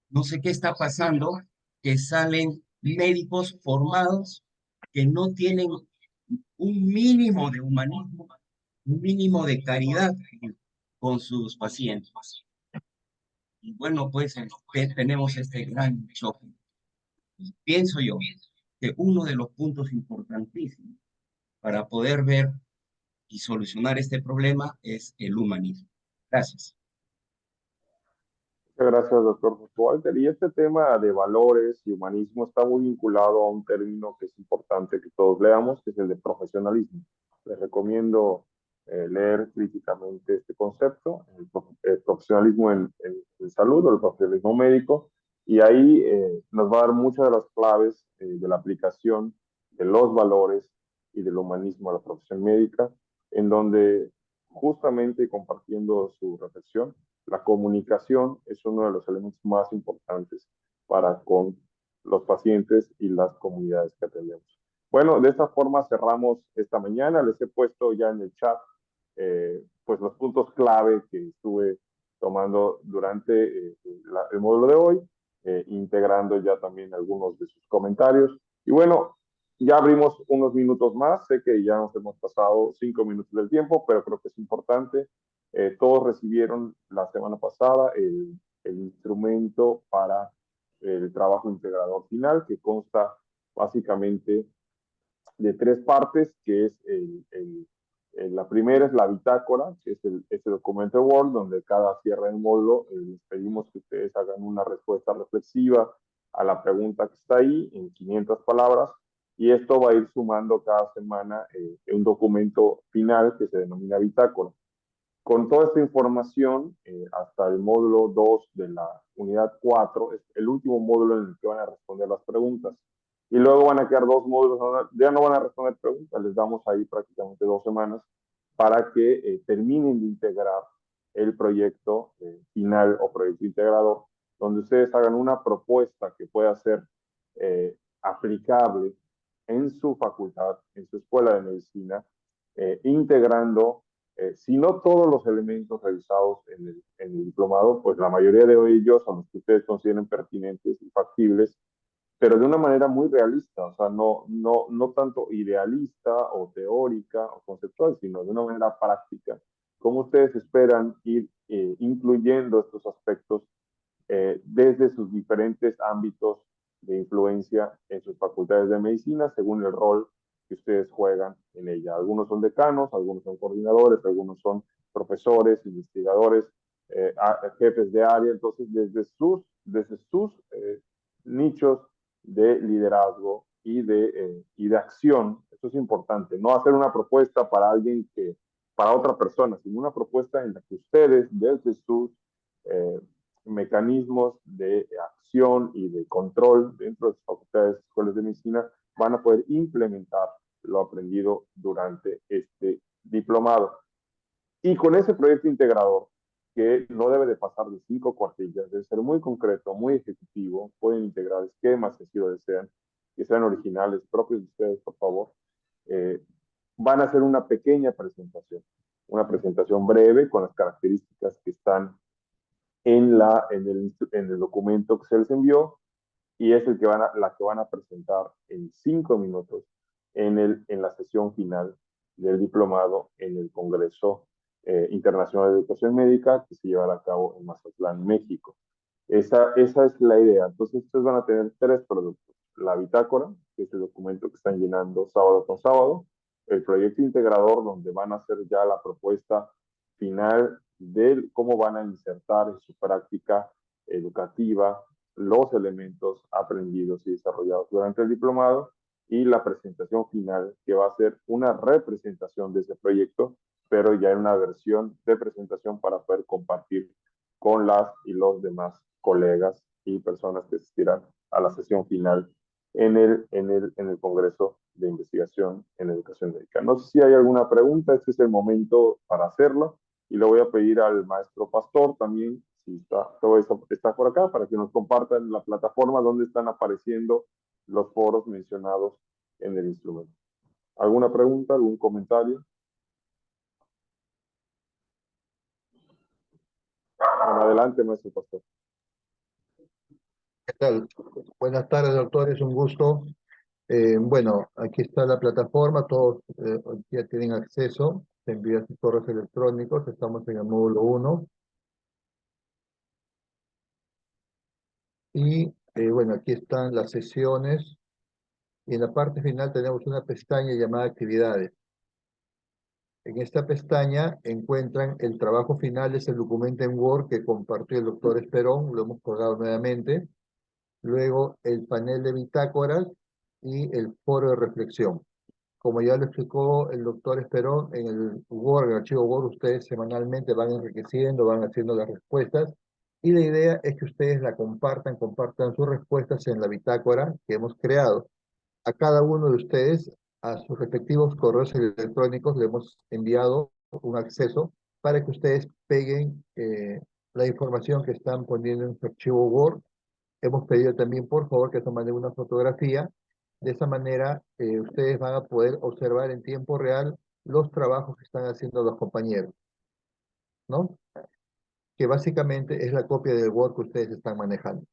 No sé qué está pasando, que salen médicos formados que no tienen un mínimo de humanismo, un mínimo de caridad con sus pacientes. Y bueno, pues tenemos este gran choque. Pienso yo que uno de los puntos importantísimos para poder ver y solucionar este problema es el humanismo. Gracias. Muchas gracias, doctor José Walter. Y este tema de valores y humanismo está muy vinculado a un término que es importante que todos leamos, que es el de profesionalismo. Les recomiendo leer críticamente este concepto, el profesionalismo en salud o el profesionalismo médico, y ahí nos va a dar muchas de las claves de la aplicación de los valores y del humanismo a la profesión médica, en donde justamente compartiendo su reflexión, la comunicación es uno de los elementos más importantes para con los pacientes y las comunidades que atendemos. Bueno, de esta forma cerramos esta mañana. Les he puesto ya en el chat pues los puntos clave que estuve tomando durante el módulo de hoy, integrando ya también algunos de sus comentarios. Y bueno, ya abrimos unos minutos más. Sé que ya nos hemos pasado 5 minutos del tiempo, pero creo que es importante. Todos recibieron la semana pasada el instrumento para el trabajo integrador final, que consta básicamente de 3 partes, que es la primera es la bitácora, que es este documento Word, donde cada cierre del módulo les pedimos que ustedes hagan una respuesta reflexiva a la pregunta que está ahí en 500 palabras, y esto va a ir sumando cada semana un documento final que se denomina bitácora. Con toda esta información, hasta el módulo 2 de la unidad 4, es el último módulo en el que van a responder las preguntas. Y luego van a quedar 2 módulos, ya no van a responder preguntas, les damos ahí prácticamente 2 semanas para que terminen de integrar el proyecto final o proyecto integrador, donde ustedes hagan una propuesta que pueda ser aplicable en su facultad, en su escuela de medicina, integrando si no todos los elementos revisados en el diplomado, pues la mayoría de ellos son los que ustedes consideren pertinentes y factibles, pero de una manera muy realista, o sea, no tanto idealista o teórica o conceptual, sino de una manera práctica. ¿Cómo ustedes esperan ir incluyendo estos aspectos desde sus diferentes ámbitos de influencia en sus facultades de medicina, según el rol que ustedes juegan en ella? Algunos son decanos, algunos son coordinadores, algunos son profesores, investigadores, jefes de área. Entonces, desde sus nichos de liderazgo y de acción, esto es importante, no hacer una propuesta para alguien para otra persona, sino una propuesta en la que ustedes, desde sus mecanismos de acción y de control dentro de sus facultades, escuelas de medicina, van a poder implementar lo aprendido durante este diplomado. Y con ese proyecto integrador, que no debe de pasar de 5 cuartillas, debe ser muy concreto, muy ejecutivo, pueden integrar esquemas si así lo desean, que sean originales, propios de ustedes, por favor. Van a hacer una pequeña presentación, una presentación breve con las características que están en el documento que se les envió, y es la que van a presentar en 5 minutos en la sesión final del diplomado en el Congreso Internacional de Educación Médica, que se llevará a cabo en Mazatlán, México. Esa es la idea. Entonces, ustedes van a tener 3 productos. La bitácora, que es el documento que están llenando sábado con sábado. El proyecto integrador, donde van a hacer ya la propuesta final de cómo van a insertar en su práctica educativa los elementos aprendidos y desarrollados durante el diplomado. y la presentación final, que va a ser una representación de ese proyecto, pero ya en una versión de presentación para poder compartir con las y los demás colegas y personas que asistirán a la sesión final en el Congreso de Investigación en Educación Médica. No sé si hay alguna pregunta, este es el momento para hacerla, y le voy a pedir al maestro Pastor también, si está por acá, para que nos compartan la plataforma donde están apareciendo los foros mencionados en el instrumento. ¿Alguna pregunta, algún comentario? Bueno, adelante, maestro Pastor. ¿Qué tal? Buenas tardes, doctores, un gusto. Bueno, aquí está la plataforma, todos ya tienen acceso, se envían sus correos electrónicos, estamos en el módulo 1. Y bueno, aquí están las sesiones, y en la parte final tenemos una pestaña llamada actividades. En esta pestaña encuentran el trabajo final, es el documento en Word que compartió el doctor Esperón, lo hemos colgado nuevamente. Luego el panel de bitácoras y el foro de reflexión. Como ya lo explicó el doctor Esperón, en el Word, el archivo Word, ustedes semanalmente van enriqueciendo, van haciendo las respuestas, y la idea es que ustedes la compartan sus respuestas en la bitácora que hemos creado. A cada uno de ustedes, a sus respectivos correos electrónicos, le hemos enviado un acceso para que ustedes peguen la información que están poniendo en su archivo Word. Hemos pedido también, por favor, que se manden una fotografía. De esa manera, ustedes van a poder observar en tiempo real los trabajos que están haciendo los compañeros, ¿no? Que básicamente es la copia del Word que ustedes están manejando.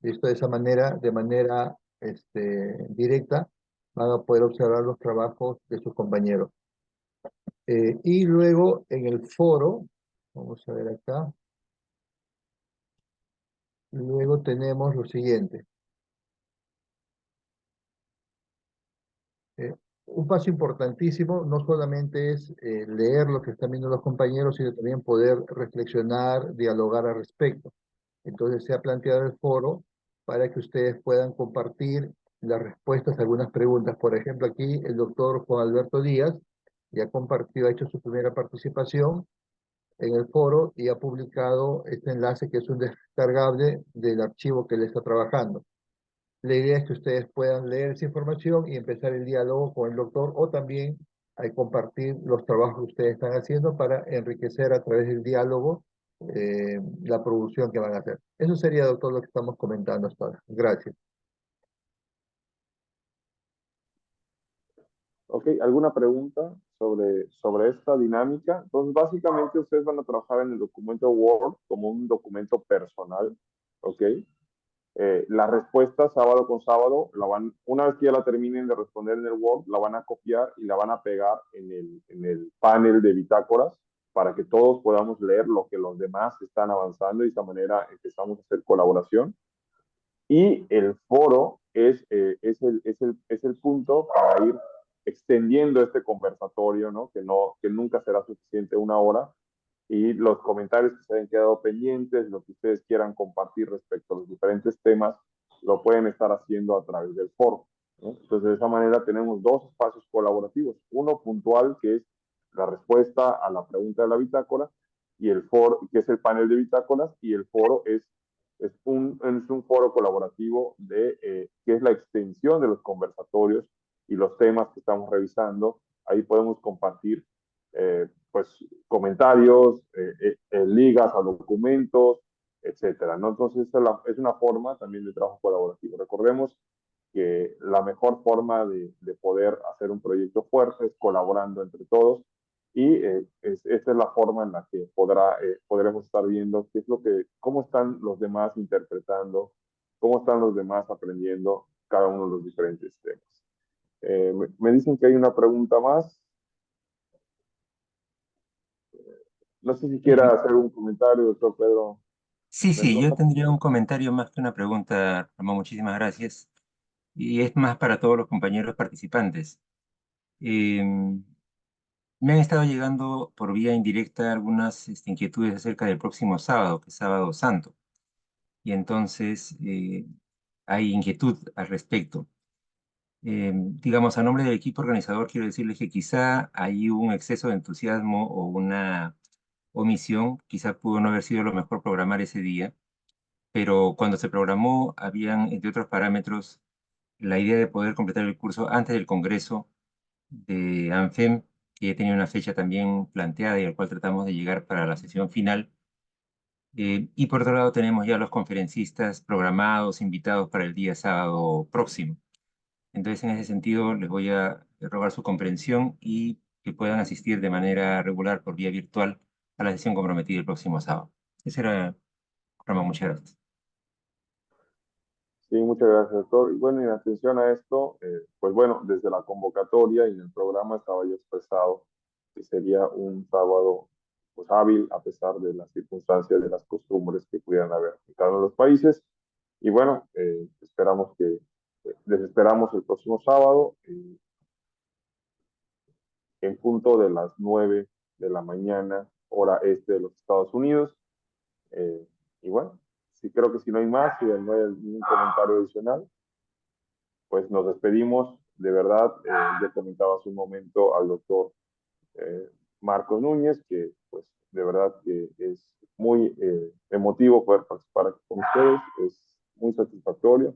Listo, de manera directa, van a poder observar los trabajos de sus compañeros. Y luego, en el foro, vamos a ver acá, luego tenemos lo siguiente. Un paso importantísimo no solamente es leer lo que están viendo los compañeros, sino también poder reflexionar, dialogar al respecto. Entonces se ha planteado el foro para que ustedes puedan compartir las respuestas a algunas preguntas. Por ejemplo, aquí el doctor Juan Alberto Díaz ya compartió, ha hecho su primera participación en el foro y ha publicado este enlace que es un descargable del archivo que él está trabajando. La idea es que ustedes puedan leer esa información y empezar el diálogo con el doctor, o también compartir los trabajos que ustedes están haciendo para enriquecer a través del diálogo la producción que van a hacer. Eso sería, doctor, lo que estamos comentando hasta ahora. Gracias. Ok, ¿alguna pregunta sobre esta dinámica? Entonces, básicamente ustedes van a trabajar en el documento Word como un documento personal, ¿ok? La respuesta sábado con sábado, una vez que ya la terminen de responder en el Word, la van a copiar y la van a pegar en el panel de bitácoras para que todos podamos leer lo que los demás están avanzando, y de esta manera empezamos a hacer colaboración. Y el foro es el punto para ir extendiendo este conversatorio, ¿no? Que nunca será suficiente una hora, y los comentarios que se hayan quedado pendientes, lo que ustedes quieran compartir respecto a los diferentes temas, lo pueden estar haciendo a través del foro, ¿no? Entonces, de esa manera tenemos dos espacios colaborativos, uno puntual, que es la respuesta a la pregunta de la bitácora, y el foro, que es el panel de bitácoras, y el foro es un foro colaborativo que es la extensión de los conversatorios y los temas que estamos revisando. Ahí podemos compartir pues comentarios, ligas a documentos, etcétera, ¿no? Entonces es una forma también de trabajo colaborativo. Recordemos que la mejor forma de poder hacer un proyecto fuerte es colaborando entre todos, y esta es la forma en la que podremos estar viendo cómo están los demás interpretando, cómo están los demás aprendiendo cada uno de los diferentes temas. Me dicen que hay una pregunta más. No sé si quiera hacer un comentario, doctor Pedro. Sí, yo tendría un comentario más que una pregunta, Ramón, muchísimas gracias. Y es más para todos los compañeros participantes. Me han estado llegando por vía indirecta algunas inquietudes acerca del próximo sábado, que es Sábado Santo. Y entonces hay inquietud al respecto. Digamos, a nombre del equipo organizador, quiero decirles que quizá hay un exceso de entusiasmo o una omisión, quizá pudo no haber sido lo mejor programar ese día, pero cuando se programó, habían, entre otros parámetros, la idea de poder completar el curso antes del Congreso de ANFEM, que ya tenía una fecha también planteada y al cual tratamos de llegar para la sesión final. Y por otro lado tenemos ya los conferencistas programados, invitados para el día sábado próximo. Entonces, en ese sentido, les voy a rogar su comprensión y que puedan asistir de manera regular por vía virtual a la sesión comprometida el próximo sábado. Ese era, Ramón, muchas gracias. Sí, muchas gracias, doctor. Y bueno, en atención a esto, pues bueno, desde la convocatoria y en el programa estaba ya expresado que sería un sábado pues hábil a pesar de las circunstancias, de las costumbres que pudieran haber en cada uno de los países. Y bueno, esperamos que, les esperamos el próximo sábado en punto de las 9 de la mañana, hora este de los Estados Unidos. Y bueno, sí, creo que si no hay más, si no hay ningún comentario adicional, pues nos despedimos. De verdad, ya comentaba hace un momento al doctor Marcos Núñez, que pues de verdad que es muy emotivo poder participar con ustedes, es muy satisfactorio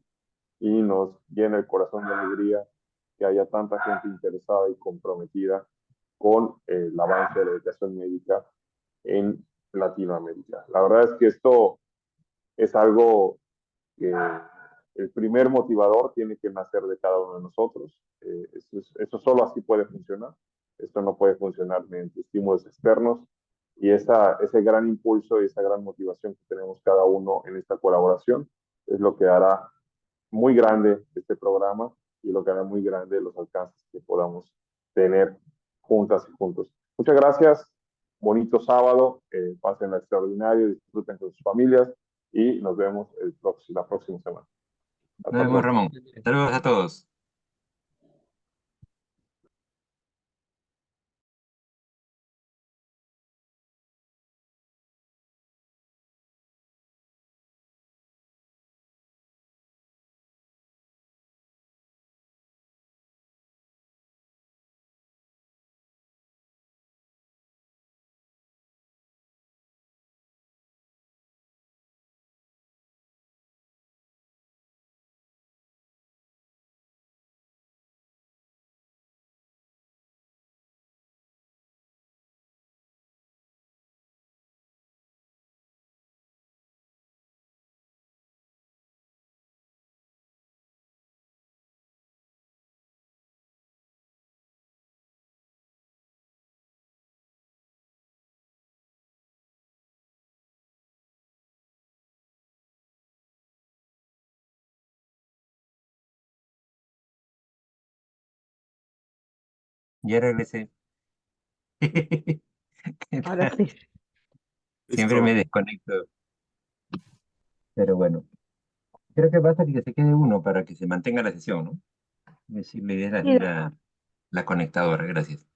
y nos llena el corazón de alegría que haya tanta gente interesada y comprometida con el avance de la educación médica en Latinoamérica. La verdad es que esto es algo que el primer motivador tiene que nacer de cada uno de nosotros. Eso solo así puede funcionar. Esto no puede funcionar mediante estímulos externos. Y ese gran impulso y esa gran motivación que tenemos cada uno en esta colaboración es lo que hará muy grande este programa y lo que hará muy grande los alcances que podamos tener juntas y juntos. Muchas gracias. Bonito sábado. Pasen la extraordinario, disfruten con sus familias y nos vemos la próxima semana. Nos vemos, Ramón. Saludos a todos. Ya regresé. Ahora sí. Siempre me desconecto. Pero bueno, creo que basta que se quede uno para que se mantenga la sesión, ¿no? Es decir, la idea es Sí, la conectadora. Gracias.